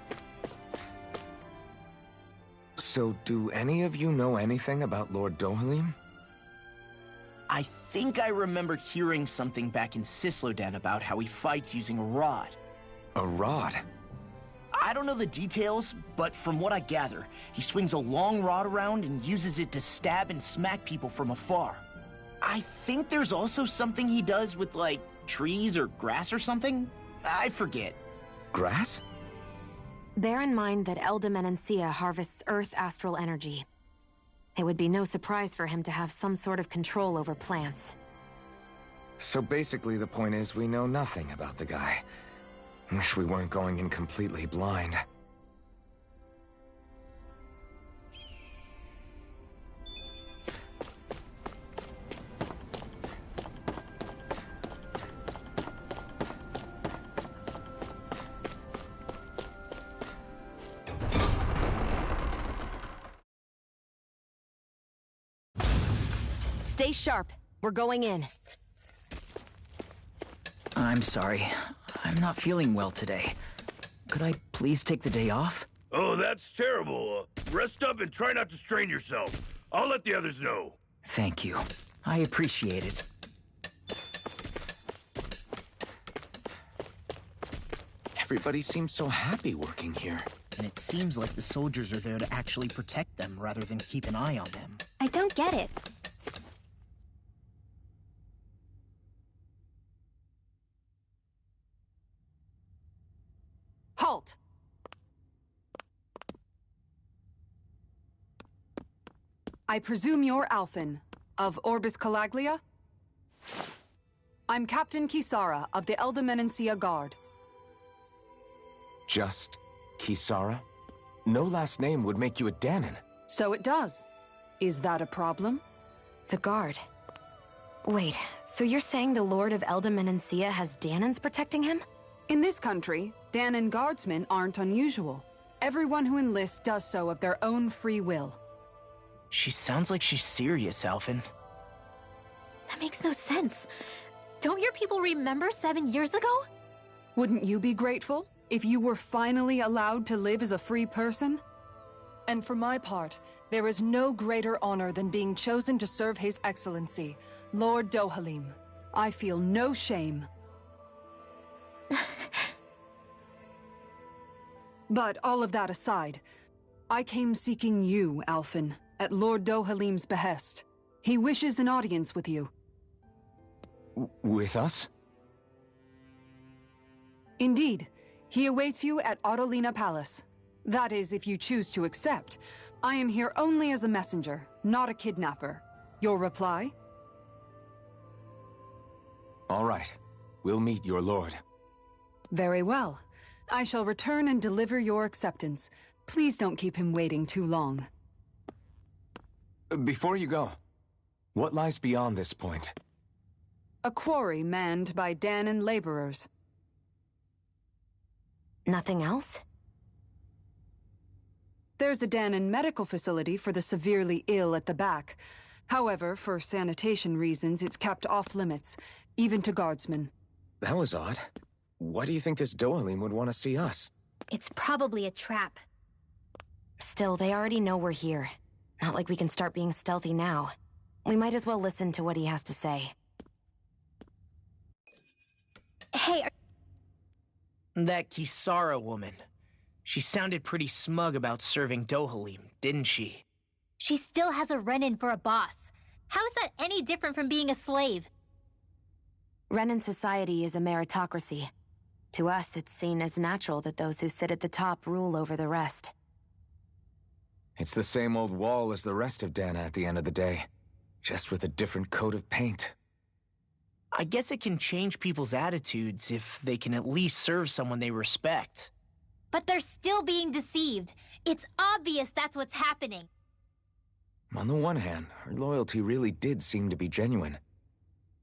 So, do any of you know anything about Lord Dohalim? I think I remember hearing something back in Sislodan about how he fights using a rod. A rod? I don't know the details, but from what I gather, he swings a long rod around and uses it to stab and smack people from afar. I think there's also something he does with, like, trees or grass or something? I forget. Grass? Bear in mind that Elda Menancia harvests Earth astral energy. It would be no surprise for him to have some sort of control over plants. So basically the point is we know nothing about the guy. Wish we weren't going in completely blind. Stay sharp. We're going in. I'm sorry. I'm not feeling well today. Could I please take the day off? Oh, that's terrible. Rest up and try not to strain yourself. I'll let the others know. Thank you. I appreciate it. Everybody seems so happy working here. And it seems like the soldiers are there to actually protect them rather than keep an eye on them. I don't get it. Halt! I presume you're Alphen, of Orbis Calaglia? I'm Captain Kisara of the Elda Menancia Guard. Just Kisara? No last name would make you a Danan. So it does. Is that a problem? The Guard. Wait, so you're saying the Lord of Elda Menancia has Danans protecting him? In this country, Danan guardsmen aren't unusual. Everyone who enlists does so of their own free will. She sounds like she's serious, Alphen. That makes no sense. Don't your people remember 7 years ago? Wouldn't you be grateful if you were finally allowed to live as a free person? And for my part, there is no greater honor than being chosen to serve His Excellency, Lord Dohalim. I feel no shame. But all of that aside, I came seeking you, Alphen, at Lord Dohalim's behest. He wishes an audience with you. With us? Indeed. He awaits you at Autolina Palace. That is, if you choose to accept. I am here only as a messenger, not a kidnapper. Your reply? All right. We'll meet your lord. Very well. I shall return and deliver your acceptance. Please don't keep him waiting too long. Before you go, what lies beyond this point? A quarry manned by Danan laborers. Nothing else? There's a Danan medical facility for the severely ill at the back. However, for sanitation reasons, it's kept off limits, even to guardsmen. That was odd. Why do you think this Dohalim would want to see us? It's probably a trap. Still, they already know we're here. Not like we can start being stealthy now. We might as well listen to what he has to say. Hey, That Kisara woman. She sounded pretty smug about serving Dohalim, didn't she? she still has a run-in for a boss. How is that any different from being a slave? Renan society is a meritocracy. To us, it's seen as natural that those who sit at the top rule over the rest. It's the same old wall as the rest of Dana at the end of the day, just with a different coat of paint. I guess it can change people's attitudes if they can at least serve someone they respect. But they're still being deceived. It's obvious that's what's happening. On the one hand, her loyalty really did seem to be genuine.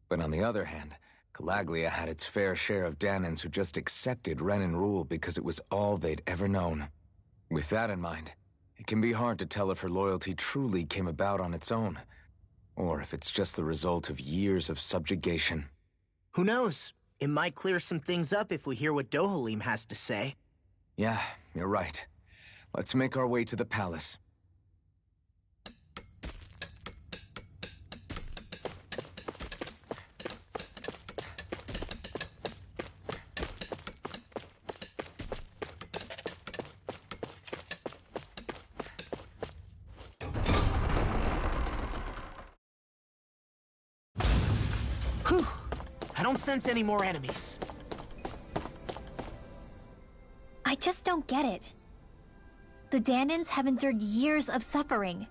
But on the other hand, Calaglia had its fair share of Danans who just accepted Renan rule because it was all they'd ever known. With that in mind, It can be hard to tell if her loyalty truly came about on its own, or if it's just the result of years of subjugation. Who knows? It might clear some things up if we hear what Dohalim has to say. Yeah, you're right. Let's make our way to the palace. Whew! I don't sense any more enemies. I just don't get it. The Danans have endured years of suffering.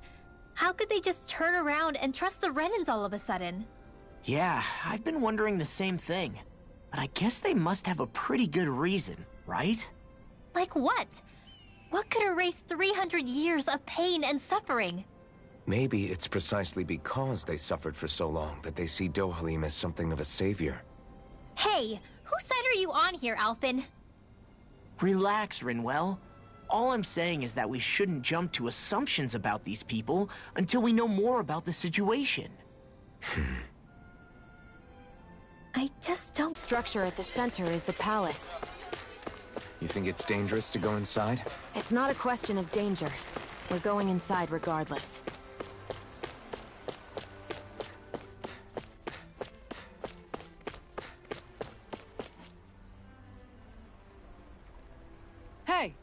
How could they just turn around and trust the Renans all of a sudden? Yeah, I've been wondering the same thing. But I guess they must have a pretty good reason, right? Like what? What could erase 300 years of pain and suffering? Maybe it's precisely because they suffered for so long that they see Dohalim as something of a savior. Hey, whose side are you on here, Alphen? Relax, Rinwell. All I'm saying is that we shouldn't jump to assumptions about these people until we know more about the situation. I just don't... Structure at the center is the palace. You think it's dangerous to go inside? It's not a question of danger. We're going inside regardless. Hey!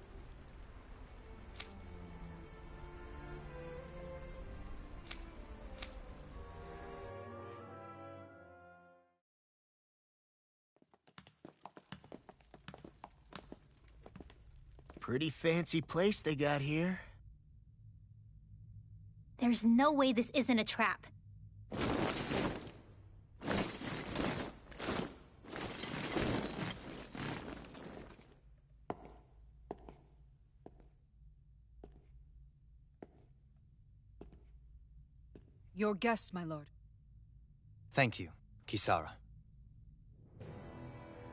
Pretty fancy place they got here. There's no way this isn't a trap. Your guests, my lord. Thank you, Kisara.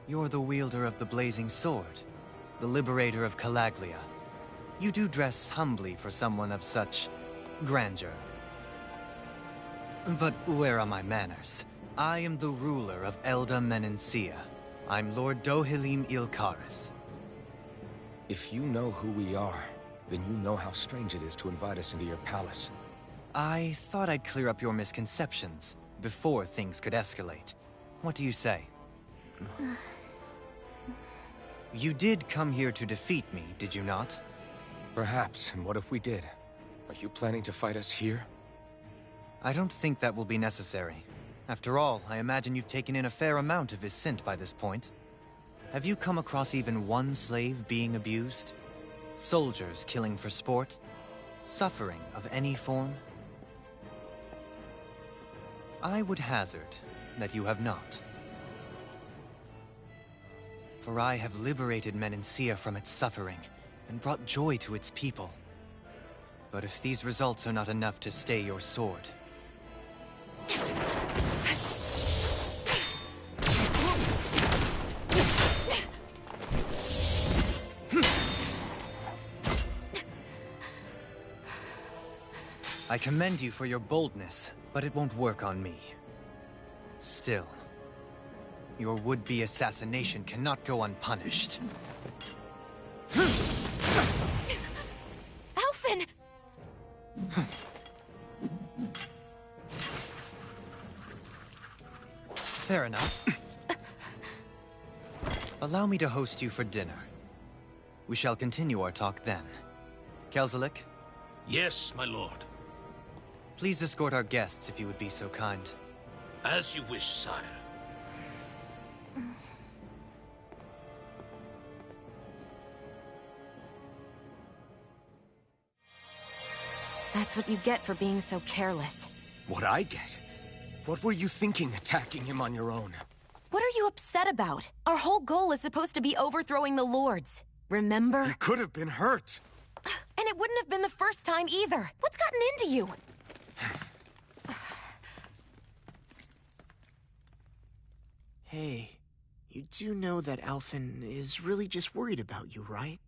You're the wielder of the blazing sword, the liberator of Calaglia. You do dress humbly for someone of such grandeur. But where are my manners? I am the ruler of Elda Menencia. I'm Lord Dohalim Ilkaris. If you know who we are, then you know how strange it is to invite us into your palace. I thought I'd clear up your misconceptions before things could escalate. What do you say? You did come here to defeat me, did you not? Perhaps, and what if we did? Are you planning to fight us here? I don't think that will be necessary. After all, I imagine you've taken in a fair amount of his scent by this point. Have you come across even one slave being abused? Soldiers killing for sport? Suffering of any form? I would hazard that you have not. For I have liberated Menencia from its suffering and brought joy to its people. But if these results are not enough to stay your sword... I commend you for your boldness, but it won't work on me. Still, your would-be assassination cannot go unpunished. Alphen! Fair enough. Allow me to host you for dinner. We shall continue our talk then. Kelzelik? Yes, my lord. Please escort our guests if you would be so kind. As you wish, sire. That's what you get for being so careless. What I get? What were you thinking attacking him on your own? What are you upset about? Our whole goal is supposed to be overthrowing the Lords. Remember? He could have been hurt. And it wouldn't have been the first time either. What's gotten into you? Hey, you do know that Alphen is really just worried about you, right?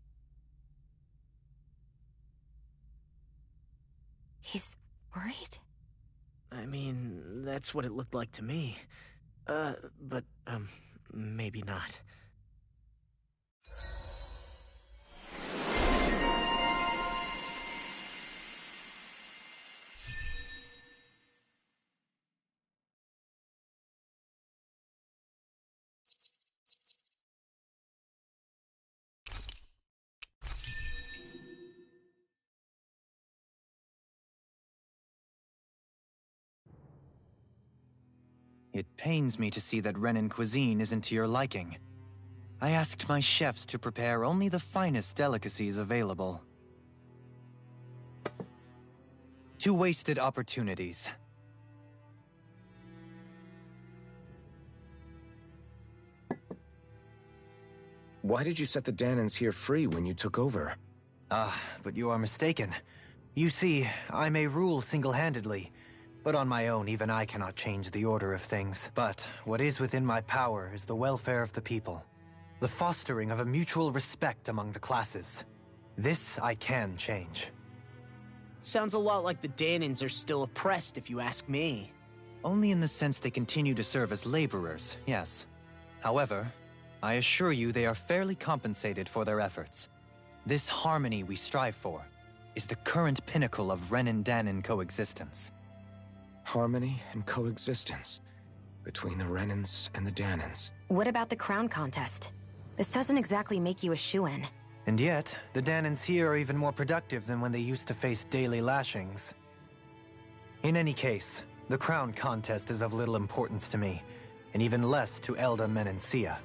I mean, that's what it looked like to me. But maybe not. It pains me to see that Renan cuisine isn't to your liking. I asked my chefs to prepare only the finest delicacies available. 2 wasted opportunities. Why did you set the Danans here free when you took over? But you are mistaken. You see, I may rule single-handedly, but on my own, even I cannot change the order of things. But what is within my power is the welfare of the people. The fostering of a mutual respect among the classes. This I can change. Sounds a lot like the Danans are still oppressed, if you ask me. Only in the sense they continue to serve as laborers, yes. However, I assure you they are fairly compensated for their efforts. This harmony we strive for is the current pinnacle of Renan-Danan coexistence. Harmony and coexistence between the Renans and the Danans. What about the crown contest? This doesn't exactly make you a shoo-in. And yet, the Danans here are even more productive than when they used to face daily lashings. In any case, the crown contest is of little importance to me, and even less to Elda Menencia.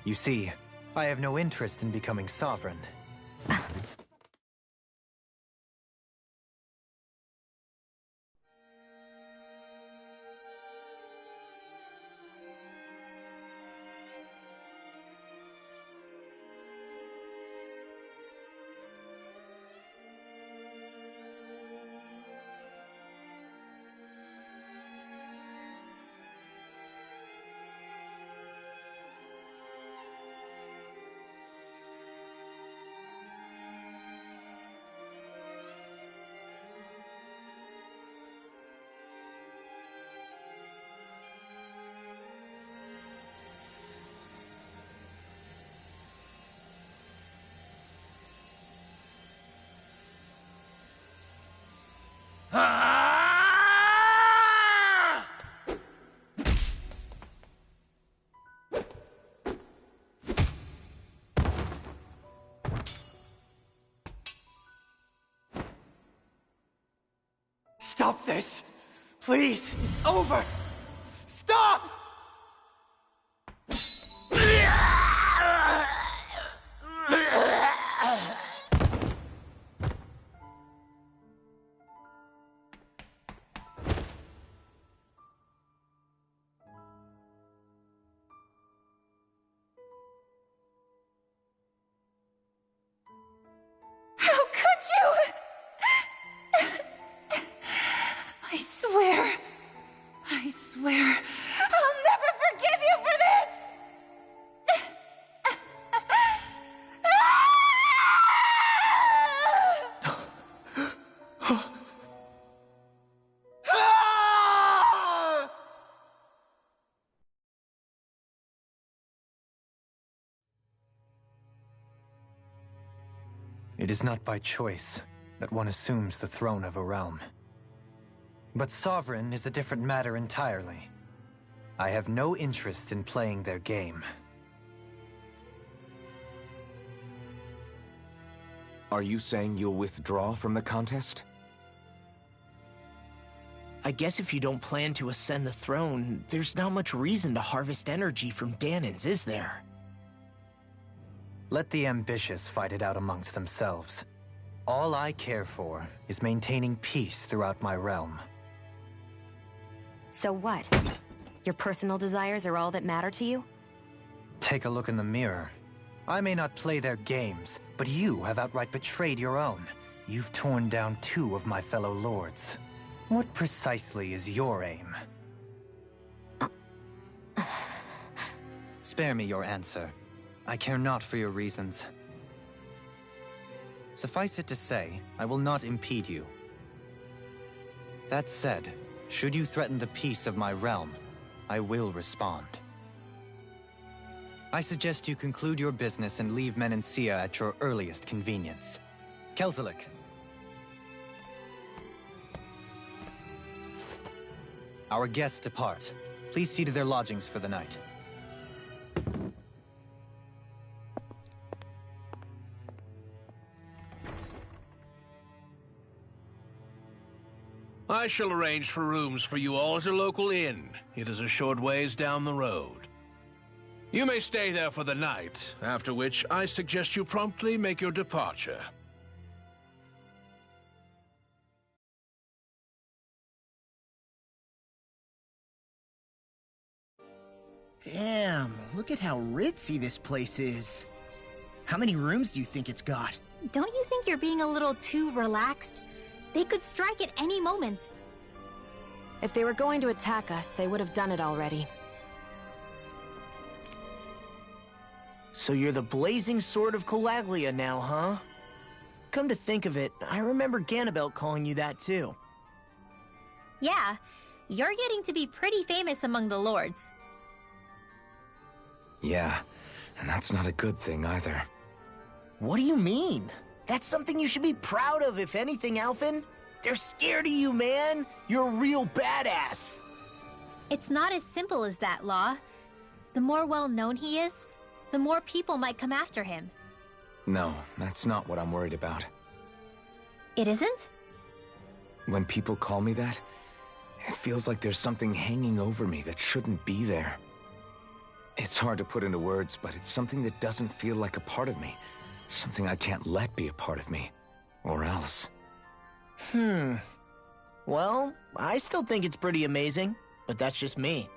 You see, I have no interest in becoming sovereign. Stop this! Please! It's over! Stop! How could you? I swear, I'll never forgive you for this! It is not by choice that one assumes the throne of a realm. But sovereign is a different matter entirely. I have no interest in playing their game. Are you saying you'll withdraw from the contest? I guess if you don't plan to ascend the throne, there's not much reason to harvest energy from Danans, is there? Let the ambitious fight it out amongst themselves. All I care for is maintaining peace throughout my realm. So what? Your personal desires are all that matter to you? Take a look in the mirror. I may not play their games, but you have outright betrayed your own. You've torn down 2 of my fellow lords. What precisely is your aim? Spare me your answer. I care not for your reasons. Suffice it to say, I will not impede you. That said, Should you threaten the peace of my realm, I will respond. I suggest you conclude your business and leave Menancia at your earliest convenience. Kelzelik. Our guests depart. Please see to their lodgings for the night. I shall arrange for rooms for you all at a local inn. It is a short ways down the road. You may stay there for the night, after which I suggest you promptly make your departure. Damn, look at how ritzy this place is. How many rooms do you think it's got? Don't you think you're being a little too relaxed? They could strike at any moment. If they were going to attack us, they would have done it already. So you're the blazing sword of Calaglia now, huh? Come to think of it, I remember Ganabelt calling you that too. Yeah, you're getting to be pretty famous among the lords. Yeah, and that's not a good thing either. What do you mean? That's something you should be proud of, if anything, Alphen. They're scared of you, man. You're a real badass. It's not as simple as that, Law. The more well-known he is, the more people might come after him. No, that's not what I'm worried about. It isn't? When people call me that, it feels like there's something hanging over me that shouldn't be there. It's hard to put into words, but it's something that doesn't feel like a part of me. Something I can't let be a part of me. Or else. Well, I still think it's pretty amazing, but that's just me.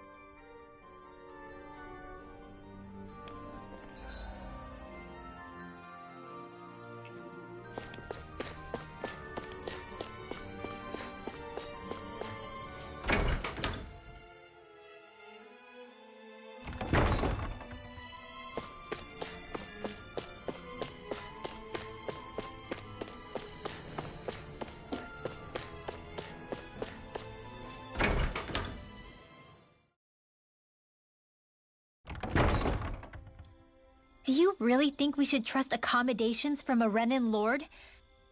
Do you really think we should trust accommodations from a Renan lord?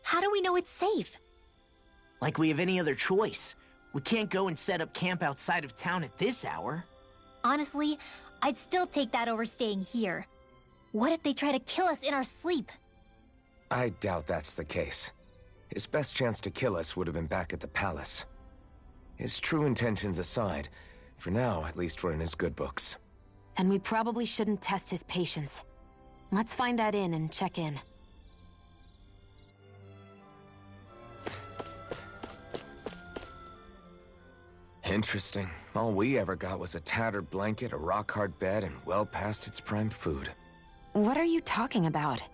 How do we know it's safe? Like we have any other choice. We can't go and set up camp outside of town at this hour. Honestly, I'd still take that over staying here. What if they try to kill us in our sleep? I doubt that's the case. His best chance to kill us would have been back at the palace. His true intentions aside, for now, at least we're in his good books. Then we probably shouldn't test his patience. Let's find that inn and check in. Interesting. All we ever got was a tattered blanket, a rock-hard bed, and well past its prime food. What are you talking about?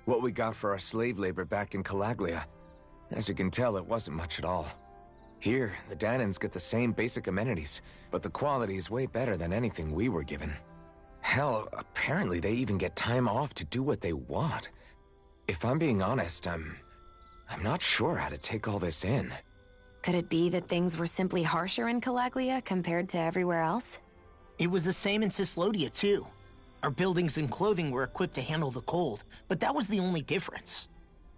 What we got for our slave labor back in Calaglia. As you can tell, it wasn't much at all. Here, the Danans get the same basic amenities, but the quality is way better than anything we were given. Hell, apparently they even get time off to do what they want. If I'm being honest, I'm not sure how to take all this in. Could it be that things were simply harsher in Calaglia compared to everywhere else? It was the same in Cislodia, too. Our buildings and clothing were equipped to handle the cold, but that was the only difference.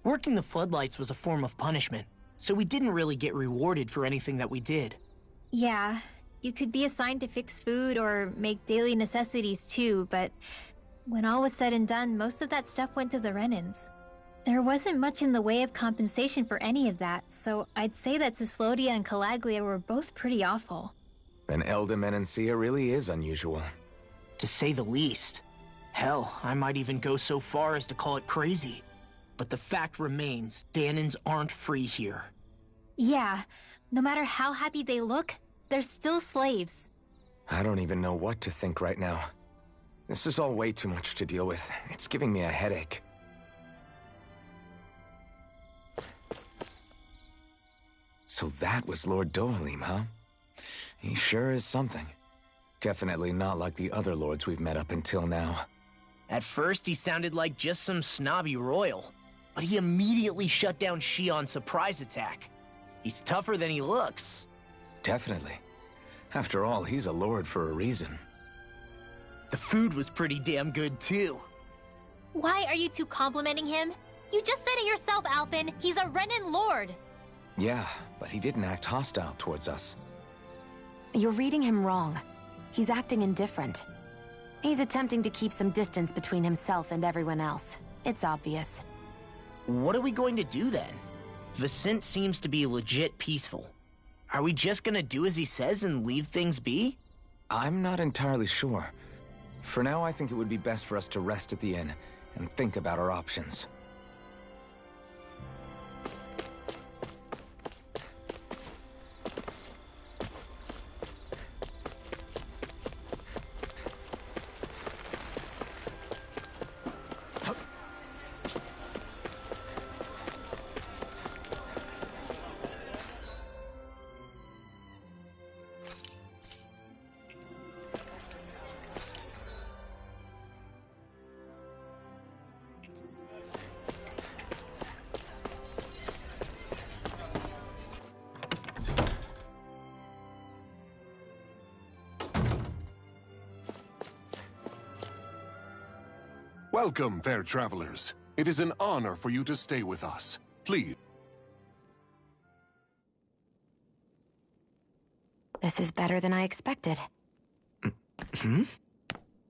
Working the floodlights was a form of punishment, so we didn't really get rewarded for anything that we did. Yeah, you could be assigned to fix food or make daily necessities too, but when all was said and done, most of that stuff went to the Renans. There wasn't much in the way of compensation for any of that, so I'd say that Cislodia and Calaglia were both pretty awful. An Elda Menancia really is unusual. To say the least. Hell, I might even go so far as to call it crazy. But the fact remains, Danans aren't free here. Yeah, no matter how happy they look, they're still slaves. I don't even know what to think right now. This is all way too much to deal with. It's giving me a headache. So that was Lord Dohalim, huh? He sure is something. Definitely not like the other lords we've met up until now. At first, he sounded like just some snobby royal, but he immediately shut down Shion's surprise attack. He's tougher than he looks. Definitely. After all, he's a lord for a reason. The food was pretty damn good, too. Why are you two complimenting him? You just said it yourself, Alphen. He's a Renan Lord. Yeah, but he didn't act hostile towards us. You're reading him wrong. He's acting indifferent. He's attempting to keep some distance between himself and everyone else. It's obvious. What are we going to do then? Vicent seems to be legit peaceful. Are we just gonna do as he says and leave things be? I'm not entirely sure. For now, I think it would be best for us to rest at the inn and think about our options. Welcome, fair travelers. It is an honor for you to stay with us. Please. This is better than I expected. Hmm?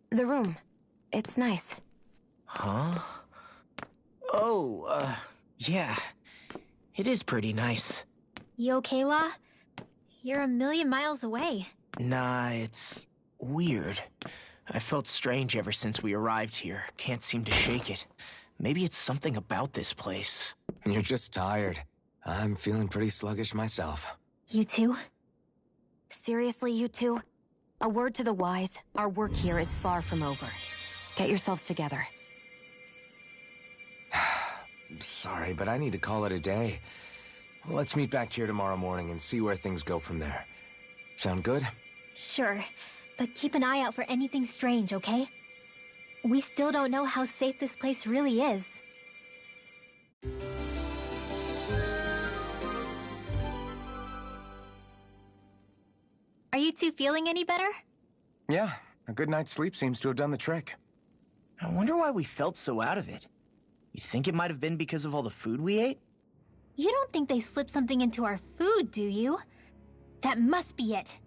The room. It's nice. Huh? Oh, yeah. It is pretty nice. You okay, La? You're a million miles away. Nah, it's weird. I felt strange ever since we arrived here. Can't seem to shake it. Maybe it's something about this place. You're just tired. I'm feeling pretty sluggish myself. You too? Seriously, you two? A word to the wise, our work here is far from over. Get yourselves together. Sorry, but I need to call it a day. Let's meet back here tomorrow morning and see where things go from there. Sound good? Sure, but keep an eye out for anything strange, okay? We still don't know how safe this place really is. Are you two feeling any better? Yeah, a good night's sleep seems to have done the trick. I wonder why we felt so out of it. You think it might have been because of all the food we ate? You don't think they slipped something into our food, do you? That must be it.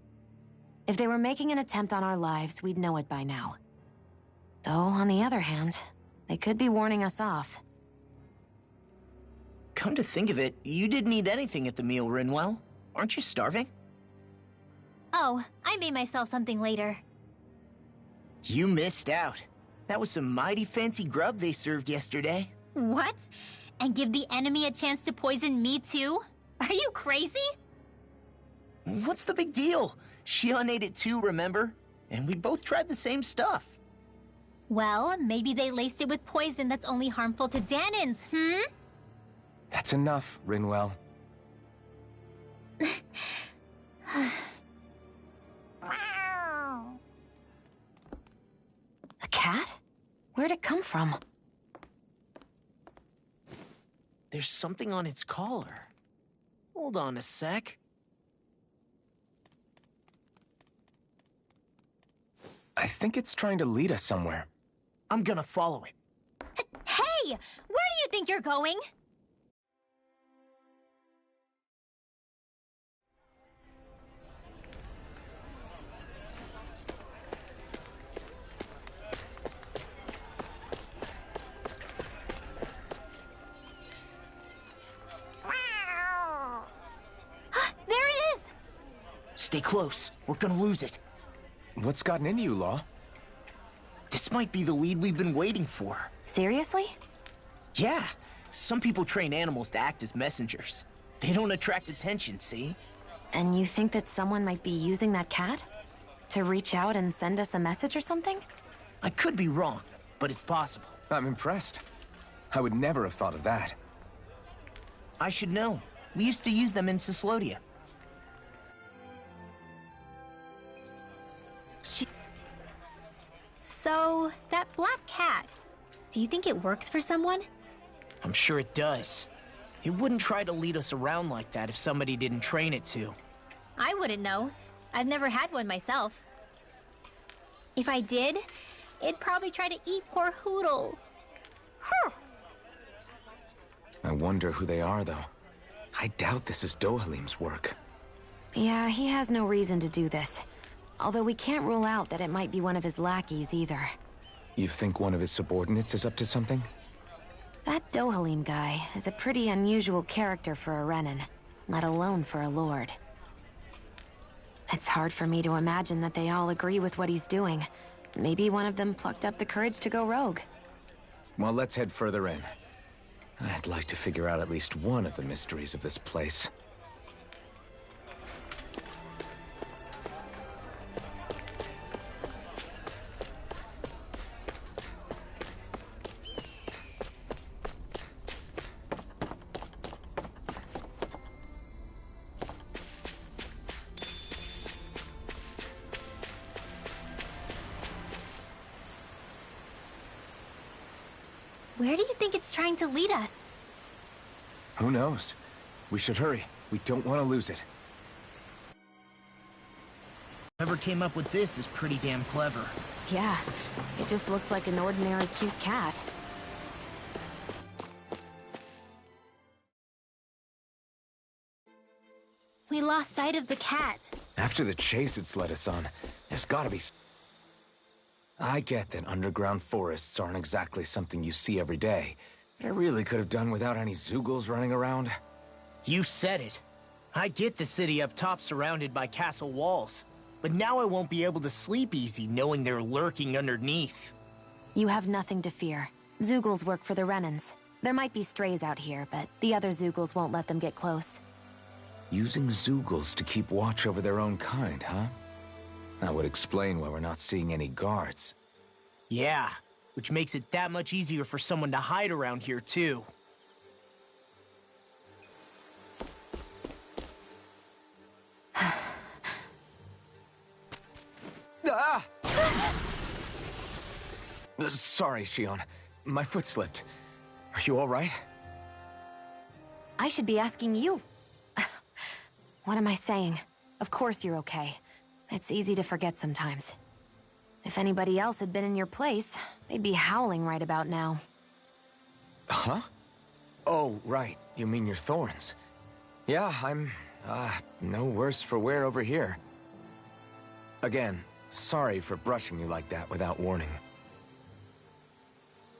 If they were making an attempt on our lives, we'd know it by now. Though, on the other hand, they could be warning us off. Come to think of it, you didn't eat anything at the meal, Rinwell. Aren't you starving? Oh, I made myself something later. You missed out. That was some mighty fancy grub they served yesterday. What? And give the enemy a chance to poison me too? Are you crazy? What's the big deal? Shion ate it too, remember? And we both tried the same stuff. Well, maybe they laced it with poison that's only harmful to Danins, hmm? That's enough, Rinwell. A cat? Where'd it come from? There's something on its collar. Hold on a sec. I think it's trying to lead us somewhere. I'm gonna follow it. Hey! Where do you think you're going? There it is! Stay close. We're gonna lose it. What's gotten into you, Law? This might be the lead we've been waiting for. Seriously? Yeah. Some people train animals to act as messengers. They don't attract attention, see? And you think that someone might be using that cat? To reach out and send us a message or something? I could be wrong, but it's possible. I'm impressed. I would never have thought of that. I should know. We used to use them in Cyslodia. So, that black cat, do you think it works for someone? I'm sure it does. It wouldn't try to lead us around like that if somebody didn't train it to. I wouldn't know. I've never had one myself. If I did, it'd probably try to eat poor Hootle. I wonder who they are, though. I doubt this is Dohalim's work. Yeah, he has no reason to do this. Although we can't rule out that it might be one of his lackeys either. You think one of his subordinates is up to something? That Dohalim guy is a pretty unusual character for a Renan, let alone for a lord. It's hard for me to imagine that they all agree with what he's doing. Maybe one of them plucked up the courage to go rogue. Well, let's head further in. I'd like to figure out at least one of the mysteries of this place. Where do you think it's trying to lead us? Who knows? We should hurry. We don't want to lose it. Whoever came up with this is pretty damn clever. Yeah, it just looks like an ordinary cute cat. We lost sight of the cat. After the chase it's led us on, there's gotta be... I get that underground forests aren't exactly something you see every day, but I really could have done without any Zoogles running around. You said it. I get the city up top surrounded by castle walls, but now I won't be able to sleep easy knowing they're lurking underneath. You have nothing to fear. Zoogles work for the Renans. There might be strays out here, but the other Zoogles won't let them get close. Using Zoogles to keep watch over their own kind, huh? That would explain why we're not seeing any guards. Yeah, which makes it that much easier for someone to hide around here, too. Ah! Sorry, Shion. My foot slipped. Are you all right? I should be asking you. What am I saying? Of course you're okay. It's easy to forget sometimes. If anybody else had been in your place, they'd be howling right about now. Huh? Oh, right. You mean your thorns. Yeah, I'm, no worse for wear over here. Again, sorry for brushing you like that without warning.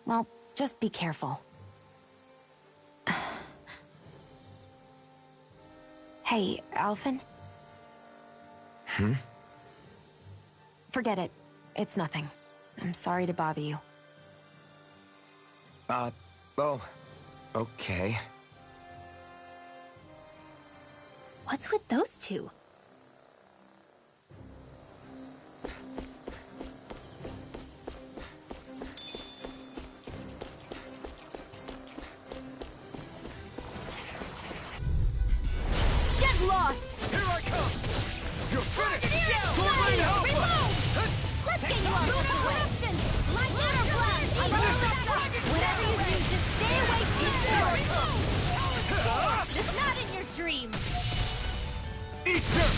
Well, just be careful. Hey, Alphen? Hmm? Forget it. It's nothing. I'm sorry to bother you. Oh, okay. What's with those two? Get lost! Here I come! You're finished! Let's get you off the corruption! Like water blast! Whatever you do, just stay away from the sword! It's not in your dream! Eat this!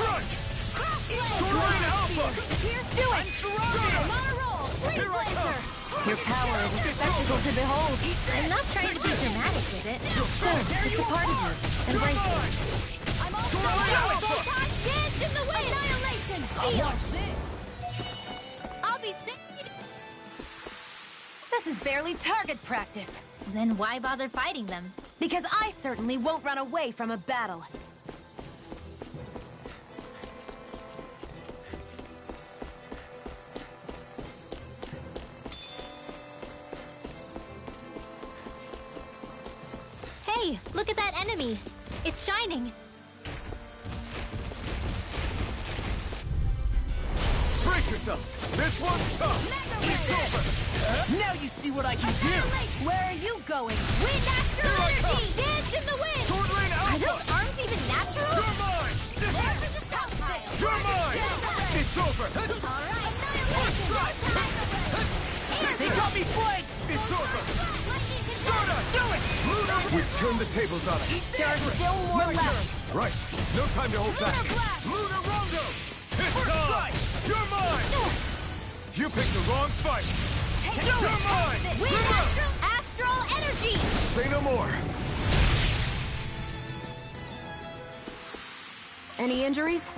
Crunch! Terrain Alpha! Do it! I'm on a roll! Here I come! Your power is a spectacle to behold. I'm not trying to be dramatic with it. Sir, it's a part of you. Embrace it. I'm all dance in the wind! Annihilation! I'll be sick. This is barely target practice. Then why bother fighting them? Because I certainly won't run away from a battle. Hey, look at that enemy. It's shining. Brace yourselves! This one's tough! It's over! Now you see what I can do! Where are you going? Wind astral energy! Dance in the wind! Sword Lane Are Alpha! those arms even natural? You're mine! You're mine! It's over! Alright, One strike! They got me flanked! It's over! We've turned the tables on it. There's still more left. Right. No time to hold back. Lunar Rondo! It's time! You're mine! You picked the wrong fight! You're mine! Astral energy! Say no more. Any injuries?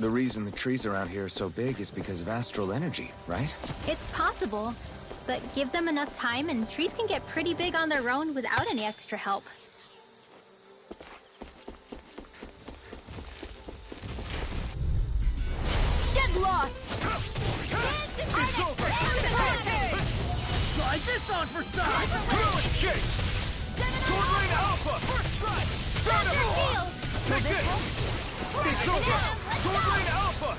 The reason the trees around here are so big is because of astral energy, right? It's possible, but give them enough time and trees can get pretty big on their own without any extra help. Get lost! It's over! Try this on for size! No escape! Sword Rain Alpha! First strike! Start Thunder it! field! Take this! It's over! Sword Rain Alpha!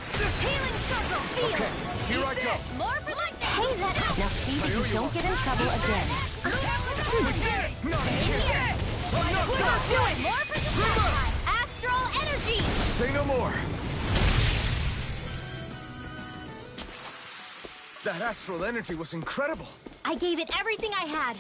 Healing circle field! Okay, here I go! More for like that! Hey, that... Now see that you don't get in trouble again. Not here! Do it! More for the Astral energy! Say no more. That astral energy was incredible. I gave it everything I had.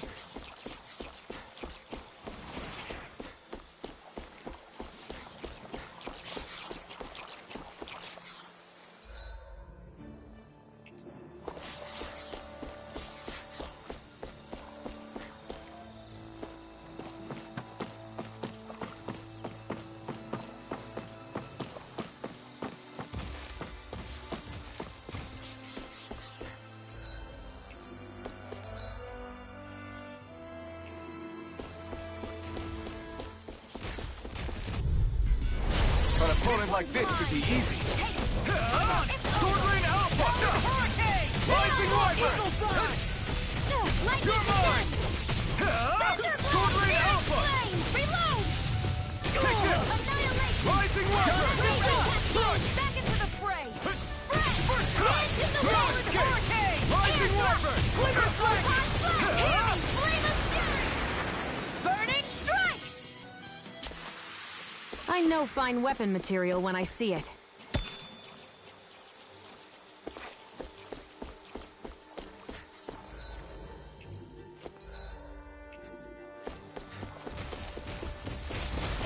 An opponent like this should be easy. Sword Rain Alpha! Rising Wyvern! You're mine! Sword Rain Alpha! Take this! Rising Wyvern! Back into the fray! No escape! Rising Wyvern! Quiver strike! Healing flame of fury! Burning strike! I know fine weapon material when I see it.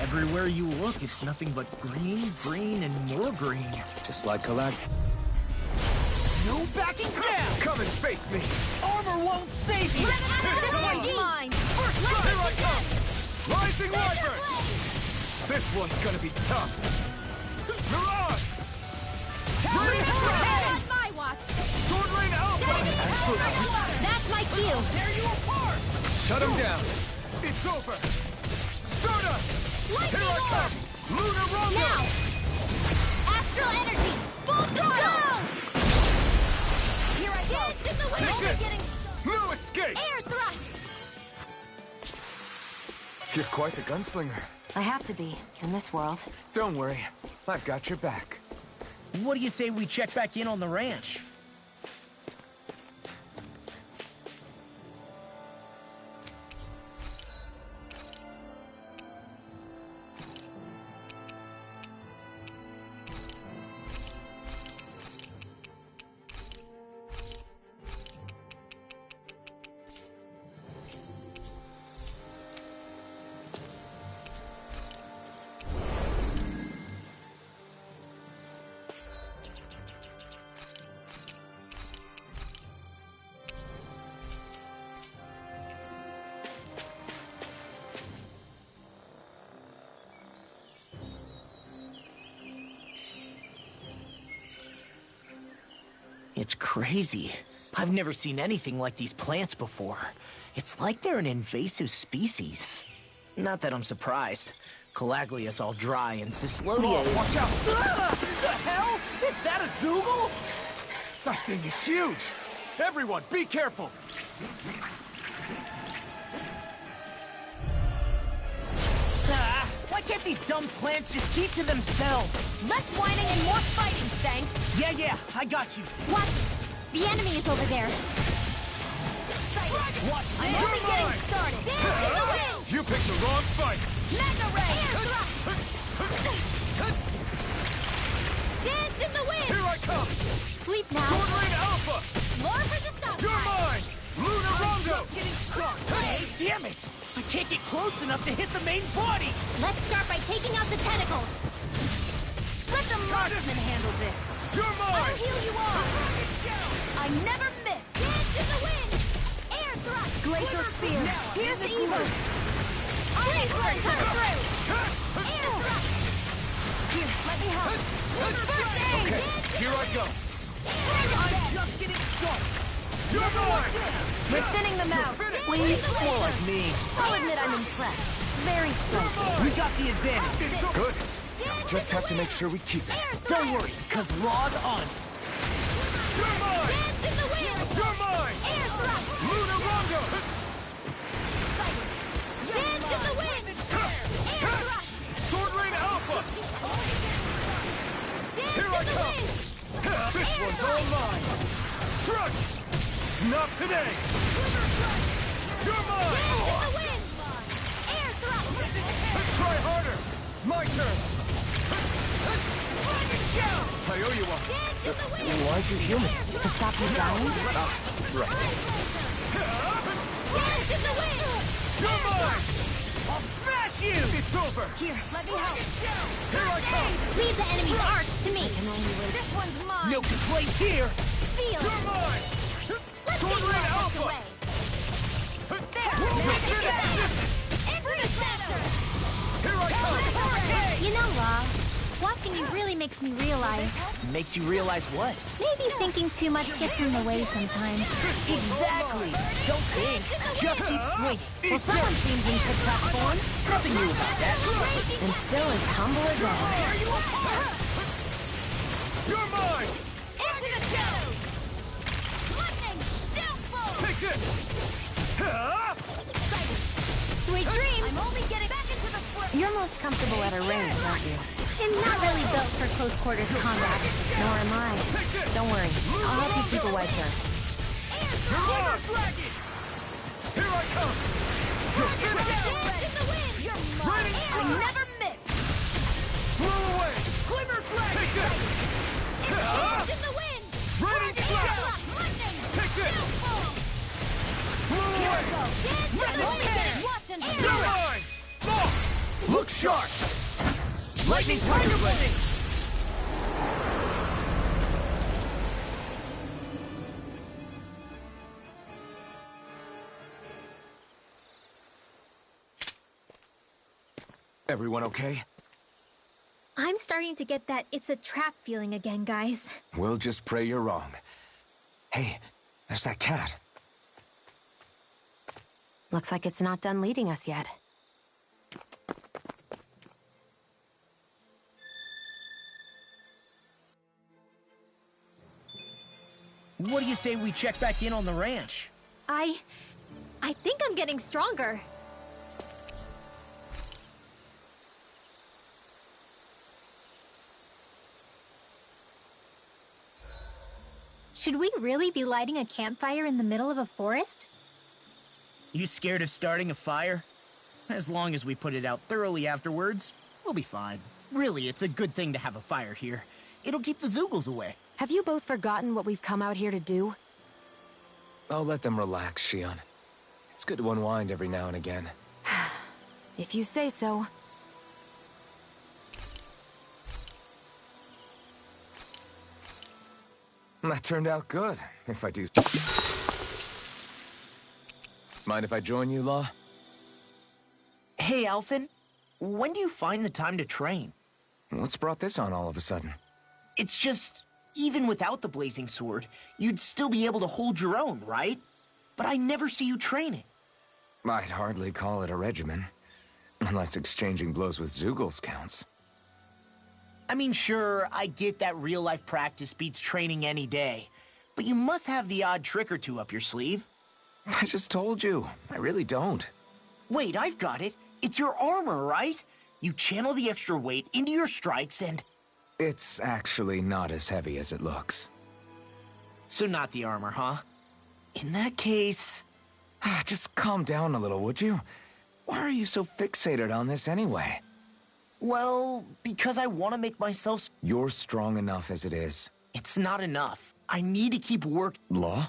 Everywhere you look, it's nothing but green, green, and more green. Just like Kalag. No backing down! Come and face me. Armor won't save you! This one's mine! First Here strike! I come! Rising Wyvern! This one's gonna be tough! Mirage! Burning Strike! On my watch! Sword Rain Alpha! That's my cue! Tear you apart! Shut him down. It's over! Stardust! Lightning Here I orb! come! Lunar Rondo! Now! Astral energy! Full throttle! Here I go! Dance in the wind! Take this! Getting No escape! air thrust! You're quite the gunslinger. I have to be, in this world. Don't worry. I've got your back. What do you say we check back in on the ranch? It's crazy. I've never seen anything like these plants before. It's like they're an invasive species. Not that I'm surprised. Calaglia's all dry and Cyslodia is... Watch out! The hell? Is that a Zoogle? That thing is huge! Everyone, be careful! Why can't these dumb plants just keep to themselves? Less whining and more fighting, thanks! Yeah, I got you. Watch it. The enemy is over there. Watch I'm this. only getting started! Dance in the wind! You picked the wrong fight! Mega ray! Air thrust! Dance in the wind! Here I come! Sleep now. Sword Rain Alpha! can't get close enough to hit the main body! Let's start by taking out the tentacles. Let the marksman handle this. You're mine! I'll heal you all. I never miss. Dance in the wind. Air thrust. Glacial spear. Here's the evil. Iron blade come through. Air thrust. Here, let me help. First aid. Okay, here I go. I'm just getting started! You're mine! We're thinning them out. Please, more like me. I'll admit I'm impressed. Very slightly. We got the advantage. Good. Just have to make sure we keep it. Don't worry, because Law's on. You're mine! Dance in the wind. You're mine! Air thrust. Luna Rongo! Dance in the wind. Air thrust. Sword Rain Alpha! Dance Here I in the come! wind. This one's all mine! Crush! Not today! You're mine! Dance in the wind. Air thrust. Let's try harder! My turn! I owe you one. Dance in the wind. Why'd you heal me? To stop you dying? Right. Dance in the wind. You're mine! I'll smash you! It's over! Here, let me help. Here I come! Leave the enemy's arcs to me. This one's mine. No complaints here! Feel You're it. mine! Let's Sword get Rain you out of the Alpha! way. There. Make it back. Into the center. Here I come! You know, Law, watching you really makes me realize Makes you realize what? maybe thinking too much gets in the way sometimes. Exactly! Don't think, just keep swinging. Well, someone seems in tip-top form. Nothing new about that. And still as humble as ever. You're mine! Into the shadows. Lightning. Downfall. Take this! Sweet dreams! I'm only getting back into the flip. You're most comfortable at a range, aren't you? I'm not really built for close quarters combat. Nor am I. Don't worry, I'll help you keep a wedge there. You're mine! Here I come! Dance in the wind. You're mine. I never miss. Blow away! Glimmer dragon. Take this! Dance in the wind. Raining blast! Lightning. Take this! Downfall. Blow away! Dance in the wind. Watch and You're mine! Oh! Look sharp! Lightning Tiger Blade! Everyone okay? I'm starting to get that it's a trap feeling again, guys. We'll just pray you're wrong. Hey, there's that cat. Looks like it's not done leading us yet. What do you say we check back in on the ranch? I think I'm getting stronger. Should we really be lighting a campfire in the middle of a forest? You scared of starting a fire? As long as we put it out thoroughly afterwards, we'll be fine. Really, it's a good thing to have a fire here. It'll keep the Zoogles away. Have you both forgotten what we've come out here to do? I'll let them relax, Shion. It's good to unwind every now and again. If you say so. That turned out good, if I do. Mind if I join you, Law? Hey, Alphen. When do you find the time to train? What's brought this on all of a sudden? It's just, even without the blazing sword, you'd still be able to hold your own, right? But I never see you training. I'd hardly call it a regimen. Unless exchanging blows with Zoogles counts. I mean, sure, I get that real-life practice beats training any day. But you must have the odd trick or two up your sleeve. I just told you. I really don't. Wait, I've got it. It's your armor, right? You channel the extra weight into your strikes and... It's actually not as heavy as it looks. So not the armor, huh? In that case... Just calm down a little, would you? Why are you so fixated on this anyway? Well, because I want to make myself... You're strong enough as it is. It's not enough. I need to keep work... Law?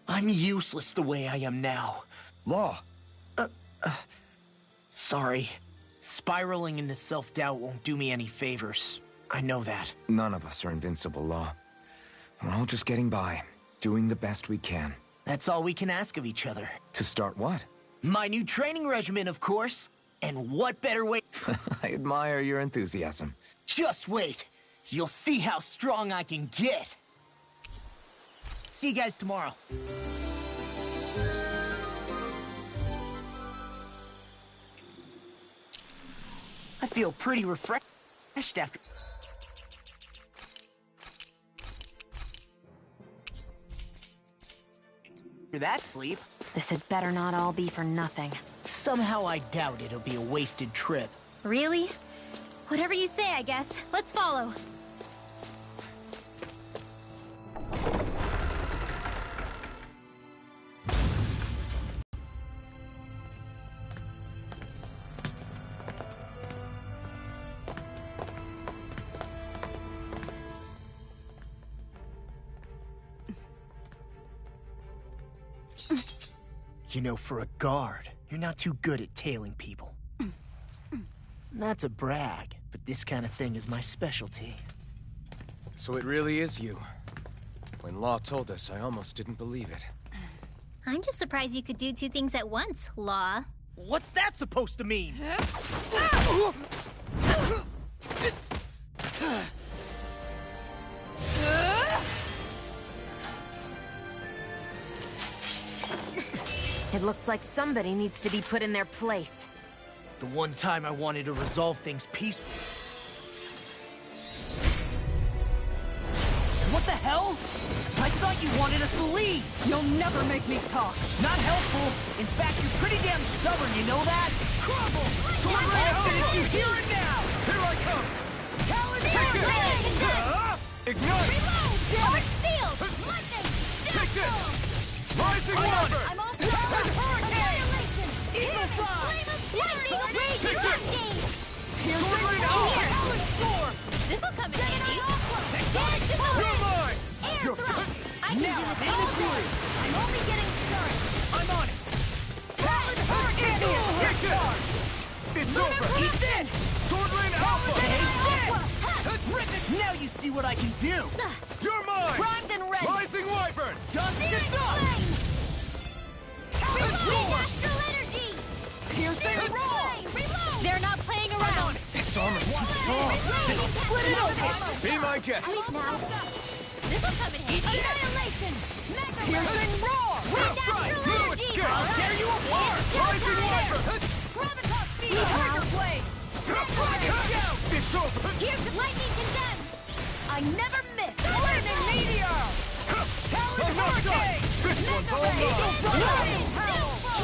I'm useless the way I am now. Law? Sorry. Spiraling into self-doubt won't do me any favors. I know that. None of us are invincible, Law. We're all just getting by, doing the best we can. That's all we can ask of each other. To start what? My new training regimen, of course. And what better way... I admire your enthusiasm. Just wait. You'll see how strong I can get. See you guys tomorrow. I feel pretty refreshed after... that sleep. This had better not all be for nothing. Somehow I doubt it'll be a wasted trip. Really? Whatever you say, I guess. Let's follow. You know, for a guard, you're not too good at tailing people. Not to brag, but this kind of thing is my specialty. So it really is you. When Law told us, I almost didn't believe it. I'm just surprised you could do two things at once, Law. What's that supposed to mean? It looks like somebody needs to be put in their place. The one time I wanted to resolve things peacefully. What the hell? I thought you wanted us to leave! You'll never make me talk! Not helpful! In fact, you're pretty damn stubborn, you know that? Crumble! I'll finish you here and now! Here I come! Talon, take it! Ignite! Reload! Dark field! Lightning! Take this! Rising water! I'm all set! Annihilation! Evil Flame of Lightning! Rage Rushing! Sword Rain Alpha! Talon Storm! This'll come in handy! Dance in the You're wind! mine! Air thrust! I can Now do I'm this in all the day! groove. I'm only getting started! I'm on it! Talon Hurricane! Take this! It's over! Eat this! Sword Rain Alpha! Rip it! Now you see what I can do! You're mine! Primed and ready! Rising Wyvern! Just Searing get done! Flame! Reload! Astral Energy! Piercing Searing roll! Flame! Reload! They're not playing around! It's almost too strong. Split it open! Be my guest! Please now! This'll come in handy! Annihilation! Mega Piercing roar! Wind Astral Energy! I'll tear you apart! Rising Wyvern! Gravitas Field! Charger Blade! It's over! Here's Lightning Condemned! I never miss! Lightning Meteor! Talon Hurricane! This one's all mine!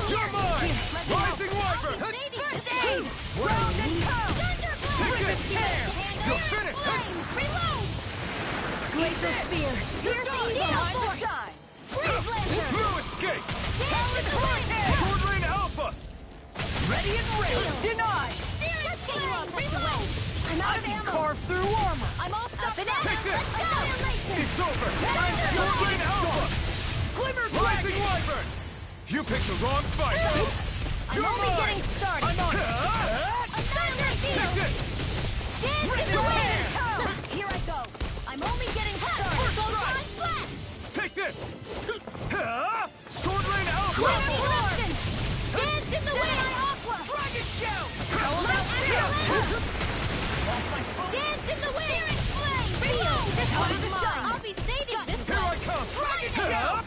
You're mine! Rising Wyvern! First aid! Ground and pound! Take it! You're finished! Reload! Glacial Spear! Here's the evil force! Freeze Lancer! No escape! Talon Hurricane! Sword Rain Alpha! Ready and ready! Denied! Searing Flame! Reload! I'm out I of can ammo! carve through armor! I'm all stuck Take now! this! Let's go! Annihilation! It's over! Sword Rain Alpha! Glimmer Rising Dragon! Wyvern! You picked the wrong fight! I'm You're only mine! getting started! I'm on it! Thunder Take Field! this! Dance in the wind! Here I go! I'm only getting started! Go on flat! Take this! Sword Rain Alpha! Lightning Eruption! Dance in the wind! Aqua! Dragon Shout! Dance in the wind! Searing Flame! Reload! This one's mine! I'll be saving this Here I come! Dragon Shout!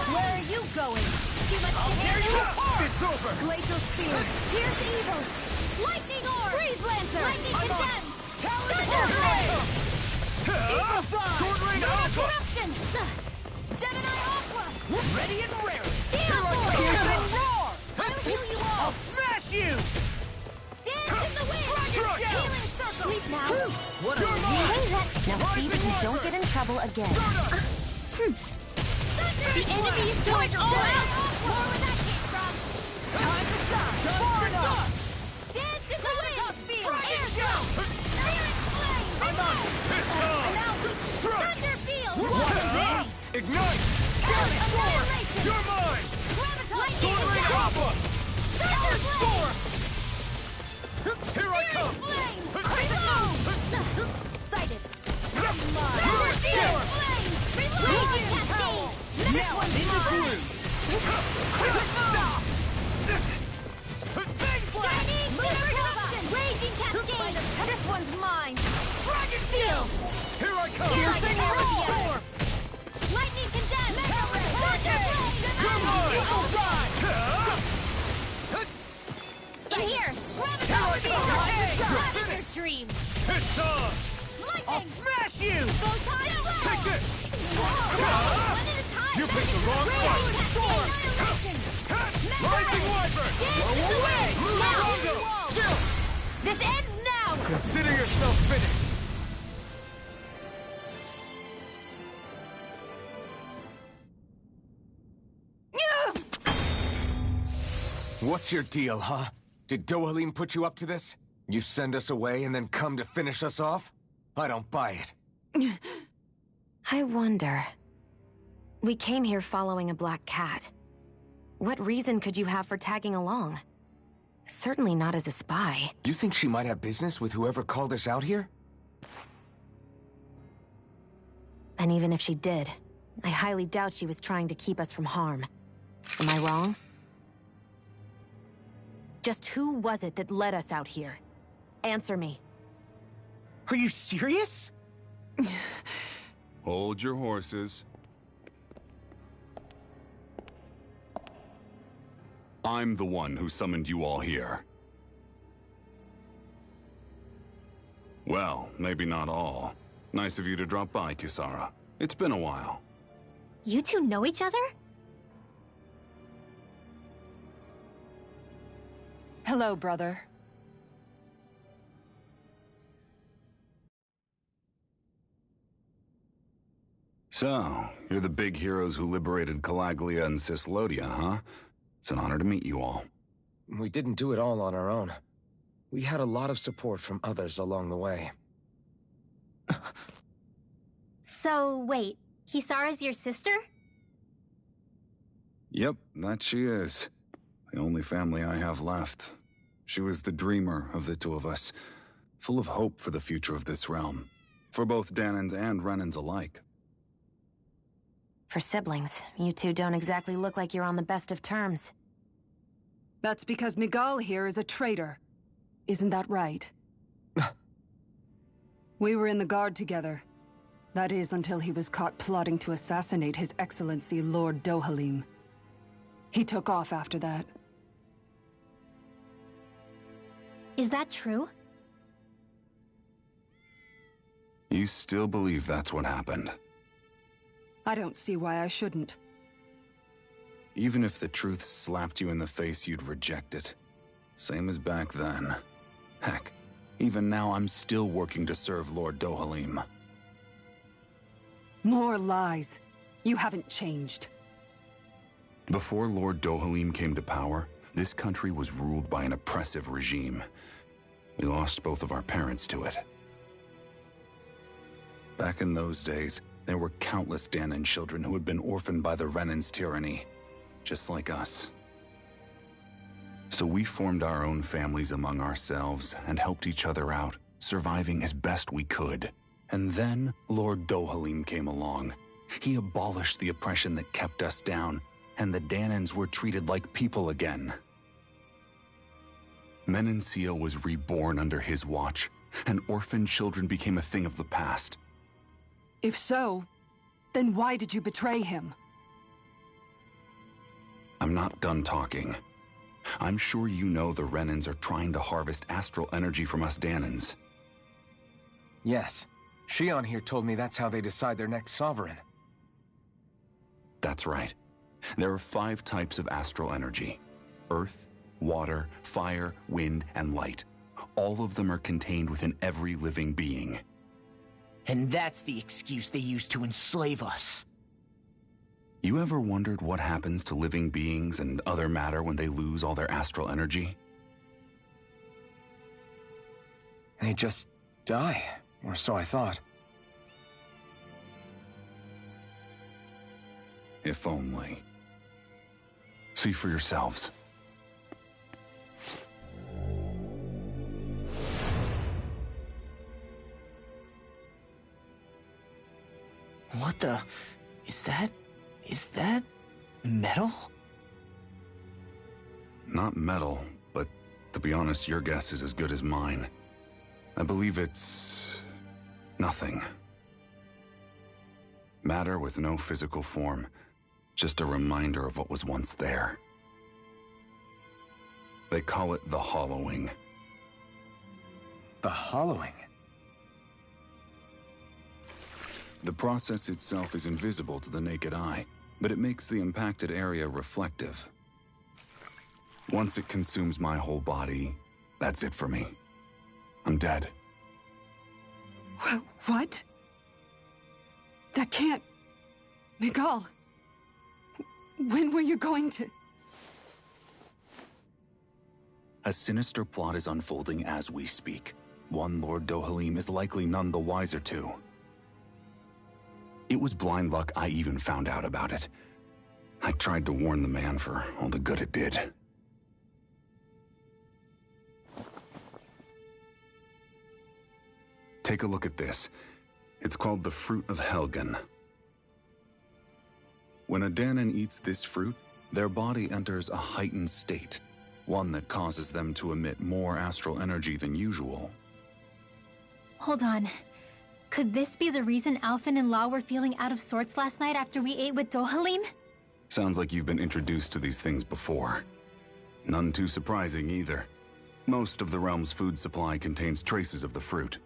Where are you going? Too much to tear you handle? apart! It's over! Glacial Spear! Here's evil! Lightning Orb! Freeze Lancer! Lightning Condemned! Talon Thunder Blade! Evil Fire! Sword Rain Alpha! Corruption! Gemini Aqua! Ready and rare! Steel Force! Piercing roar! I'll heal you all! I'll smash you! Dance in the wind! Dragon Shout! Healing Circle! Sleep now! What a Hey, now see that you Wyvern! don't get in trouble again. The enemy is going all out! More where that came from! Time to shine! Far enough! Dance in the wind! Air Shout! Searing Flame! I'm on it! Strike! Thunder Field! Ignite! Annihilation! You're mine! Gravitas Sword Rain Field! Alpha! Thunder Blade! Piercing roar! Lightning condemned! In here! Grab it out of your dreams! It's on! Lightning! I'll smash you! Go time! Take this! One at a time! You picked the wrong fight! Rising Wyvern! Get away! Now! Chill! This ends now! Consider yourself finished! What's your deal, huh? Did Dohalim put you up to this? You send us away and then come to finish us off? I don't buy it. I wonder. We came here following a black cat. What reason could you have for tagging along? Certainly not as a spy. You think she might have business with whoever called us out here? And even if she did, I highly doubt she was trying to keep us from harm. Am I wrong? Just who was it that led us out here? Answer me. Are you serious? Hold your horses. I'm the one who summoned you all here. Well, maybe not all. Nice of you to drop by, Kisara. It's been a while. You two know each other? Hello, brother. So, you're the big heroes who liberated Calaglia and Cislodia, huh? It's an honor to meet you all. We didn't do it all on our own. We had a lot of support from others along the way. So, wait, Kisara's your sister? Yep, that she is. The only family I have left. She was the dreamer of the two of us, full of hope for the future of this realm, for both Danans and Renans alike. For siblings, you two don't exactly look like you're on the best of terms. That's because Miguel here is a traitor. Isn't that right? We were in the Guard together. That is, until he was caught plotting to assassinate His Excellency Lord Dohalim. He took off after that. Is that true? You still believe that's what happened? I don't see why I shouldn't. Even if the truth slapped you in the face, you'd reject it. Same as back then. Heck, even now I'm still working to serve Lord Dohalim. More lies. You haven't changed. Before Lord Dohalim came to power, this country was ruled by an oppressive regime. We lost both of our parents to it. Back in those days, there were countless Danan children who had been orphaned by the Renan's tyranny, just like us. So we formed our own families among ourselves and helped each other out, surviving as best we could. And then Lord Dohalim came along. He abolished the oppression that kept us down, and the Danans were treated like people again. Menancia was reborn under his watch, and orphaned children became a thing of the past. If so, then why did you betray him? I'm not done talking. I'm sure you know the Renans are trying to harvest astral energy from us Danans. Yes. Shion here told me that's how they decide their next sovereign. That's right. There are 5 types of astral energy. Earth, water, fire, wind, and light. All of them are contained within every living being. And that's the excuse they use to enslave us. You ever wondered what happens to living beings and other matter when they lose all their astral energy? They just die, or so I thought. If only. See for yourselves. What the... Is that... metal? Not metal, but to be honest, your guess is as good as mine. I believe it's... nothing. Matter with no physical form. Just a reminder of what was once there. They call it the hollowing. The hollowing? The process itself is invisible to the naked eye, but it makes the impacted area reflective. Once it consumes my whole body, that's it for me. I'm dead. What? That can't... Miguel, when were you going to... A sinister plot is unfolding as we speak. One Lord Dohalim is likely none the wiser to. It was blind luck I even found out about it. I tried to warn the man for all the good it did. Take a look at this. It's called the Fruit of Helgen. When a Danon eats this fruit, their body enters a heightened state, one that causes them to emit more astral energy than usual. Hold on. Could this be the reason Alphen and Law were feeling out of sorts last night after we ate with Dohalim? Sounds like you've been introduced to these things before. None too surprising either. Most of the realm's food supply contains traces of the fruit.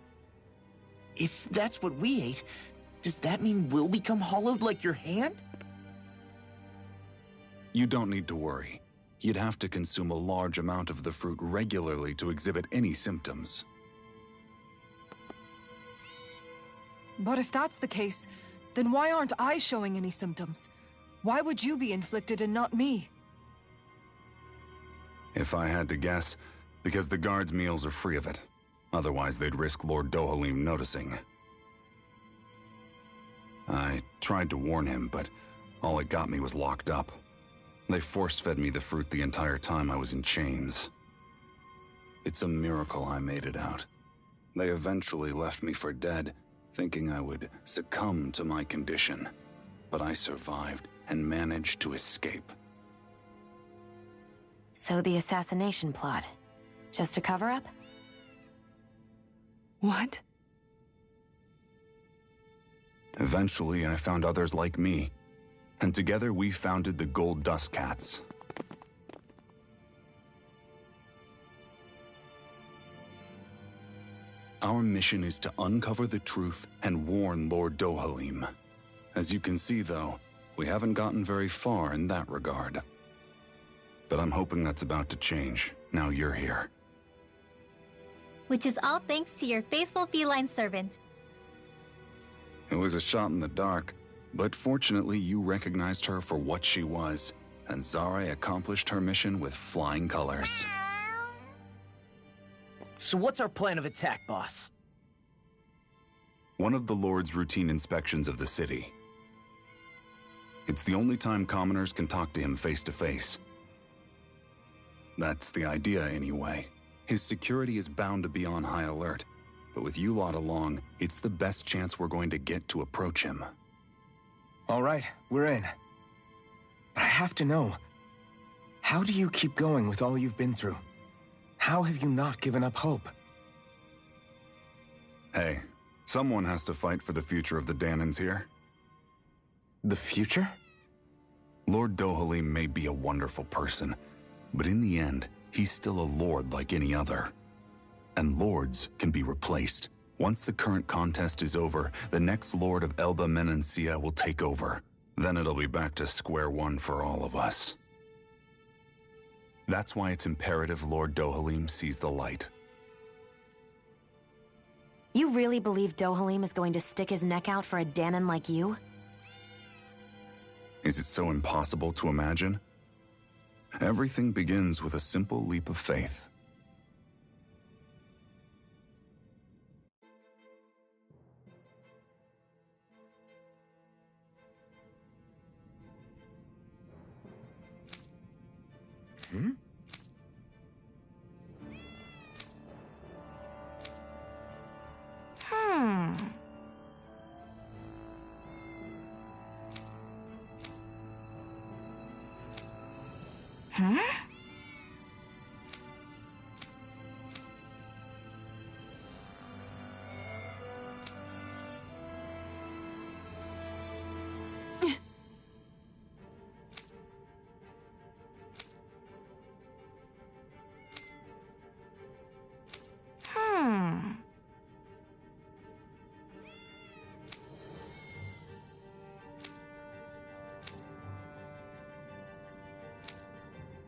If that's what we ate, does that mean we'll become hollowed like your hand? You don't need to worry. You'd have to consume a large amount of the fruit regularly to exhibit any symptoms. But if that's the case, then why aren't I showing any symptoms? Why would you be inflicted and not me? If I had to guess, because the guards' meals are free of it. Otherwise, they'd risk Lord Dohalim noticing. I tried to warn him, but all it got me was locked up. They force-fed me the fruit the entire time I was in chains. It's a miracle I made it out. They eventually left me for dead, thinking I would succumb to my condition. But I survived and managed to escape. So the assassination plot, just a cover-up? What? Eventually, I found others like me, and together we founded the Gold Dust Cats. Our mission is to uncover the truth and warn Lord Dohalim. As you can see, though, we haven't gotten very far in that regard. But I'm hoping that's about to change, now you're here. Which is all thanks to your faithful feline servant. It was a shot in the dark, but fortunately you recognized her for what she was, and Zare accomplished her mission with flying colors. So what's our plan of attack, boss? One of the Lord's routine inspections of the city. It's the only time commoners can talk to him face to face. That's the idea, anyway. His security is bound to be on high alert, but with you lot along, it's the best chance we're going to get to approach him. All right, we're in. But I have to know, how do you keep going with all you've been through? How have you not given up hope? Hey, someone has to fight for the future of the Danons here. The future? Lord Dohalim may be a wonderful person, but in the end, he's still a lord like any other. And lords can be replaced. Once the current contest is over, the next lord of Elda Menancia will take over. Then it'll be back to square one for all of us. That's why it's imperative Lord Dohalim sees the light. You really believe Dohalim is going to stick his neck out for a Danon like you? Is it so impossible to imagine? Everything begins with a simple leap of faith. Hmm? Huh?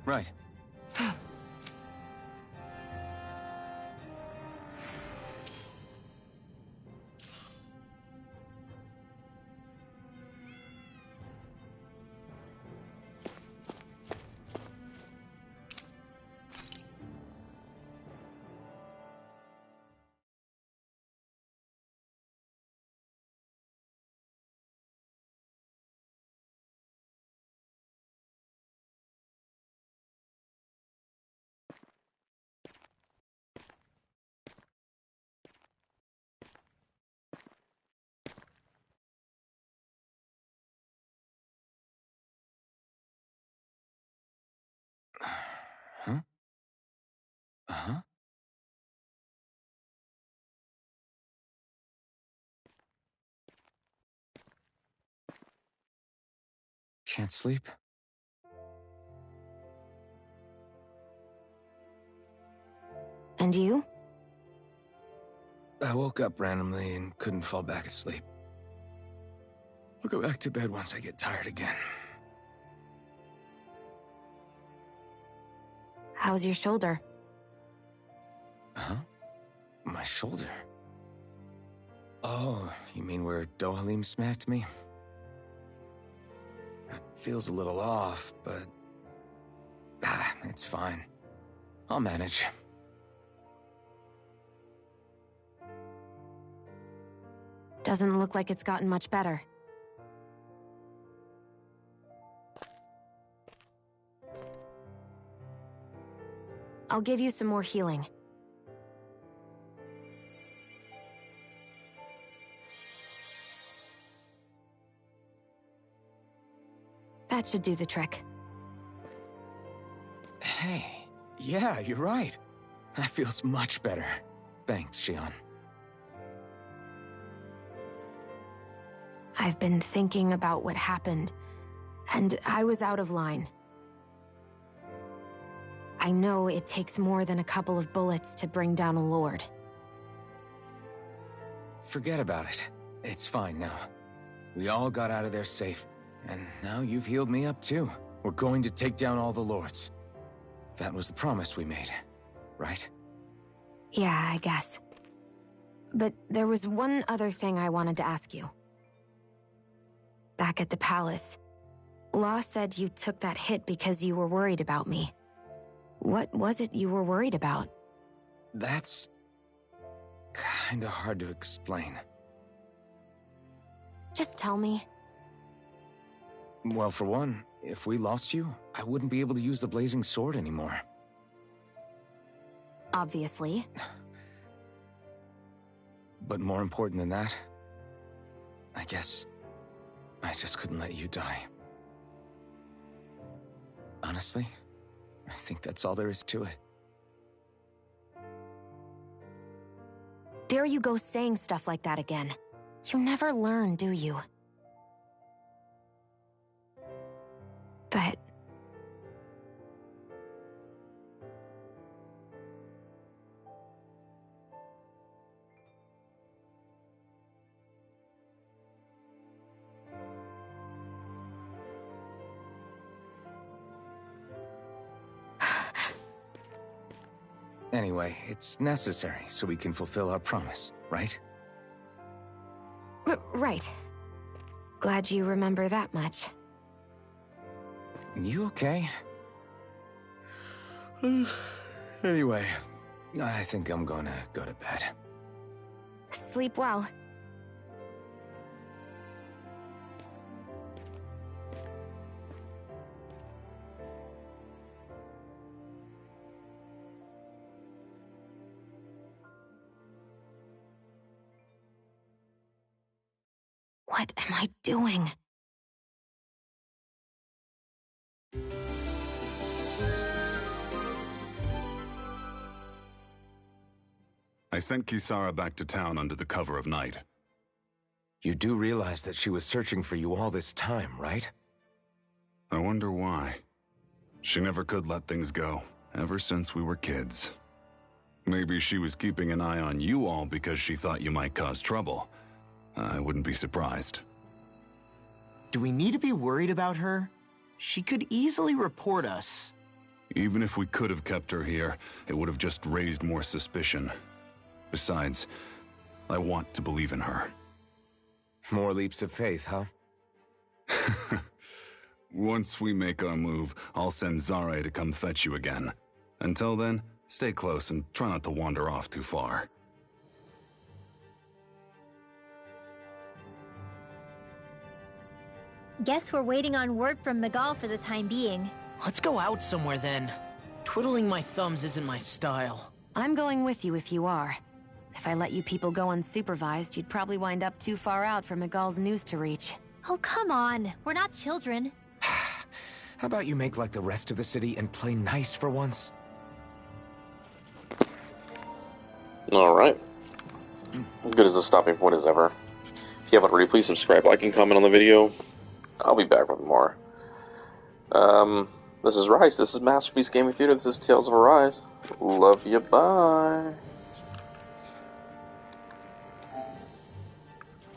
Right. Huh? Uh-huh. Can't sleep? And you? I woke up randomly and couldn't fall back asleep. I'll go back to bed once I get tired again. How's your shoulder? Huh? My shoulder? Oh, you mean where Dohalim smacked me? It feels a little off, but... it's fine. I'll manage. Doesn't look like it's gotten much better. I'll give you some more healing. That should do the trick. Hey, yeah, you're right. That feels much better. Thanks, Shion. I've been thinking about what happened, and I was out of line. I know it takes more than a couple of bullets to bring down a lord. Forget about it. It's fine now. We all got out of there safe, and now you've healed me up too. We're going to take down all the lords. That was the promise we made, right? Yeah, I guess. But there was one other thing I wanted to ask you. Back at the palace, Law said you took that hit because you were worried about me. What was it you were worried about? That's... kinda hard to explain. Just tell me. Well, for one, if we lost you, I wouldn't be able to use the blazing sword anymore. Obviously. But more important than that, I guess I just couldn't let you die. Honestly, I think that's all there is to it. There you go saying stuff like that again. You never learn, do you? But... Anyway, it's necessary so we can fulfill our promise, right? Right. Glad you remember that much. You okay? Anyway, I think I'm gonna go to bed. Sleep well. What am I doing? I sent Kisara back to town under the cover of night. You do realize that she was searching for you all this time, right? I wonder why. She never could let things go, ever since we were kids. Maybe she was keeping an eye on you all because she thought you might cause trouble. I wouldn't be surprised. Do we need to be worried about her? She could easily report us. Even if we could have kept her here, it would have just raised more suspicion. Besides, I want to believe in her. More leaps of faith, huh? Once we make our move, I'll send Zare to come fetch you again. Until then, stay close and try not to wander off too far. Guess we're waiting on word from Miguel for the time being. Let's go out somewhere then. Twiddling my thumbs isn't my style. I'm going with you if you are. If I let you people go unsupervised, you'd probably wind up too far out for Miguel's news to reach. Oh, come on. We're not children. How about you make like the rest of the city and play nice for once? Alright. Good as a stopping point as ever. If you haven't already, please subscribe, like, and comment on the video. I'll be back with more. This is Rice, this is Masterpiece Gaming Theater, this is Tales of Arise. Love you, bye.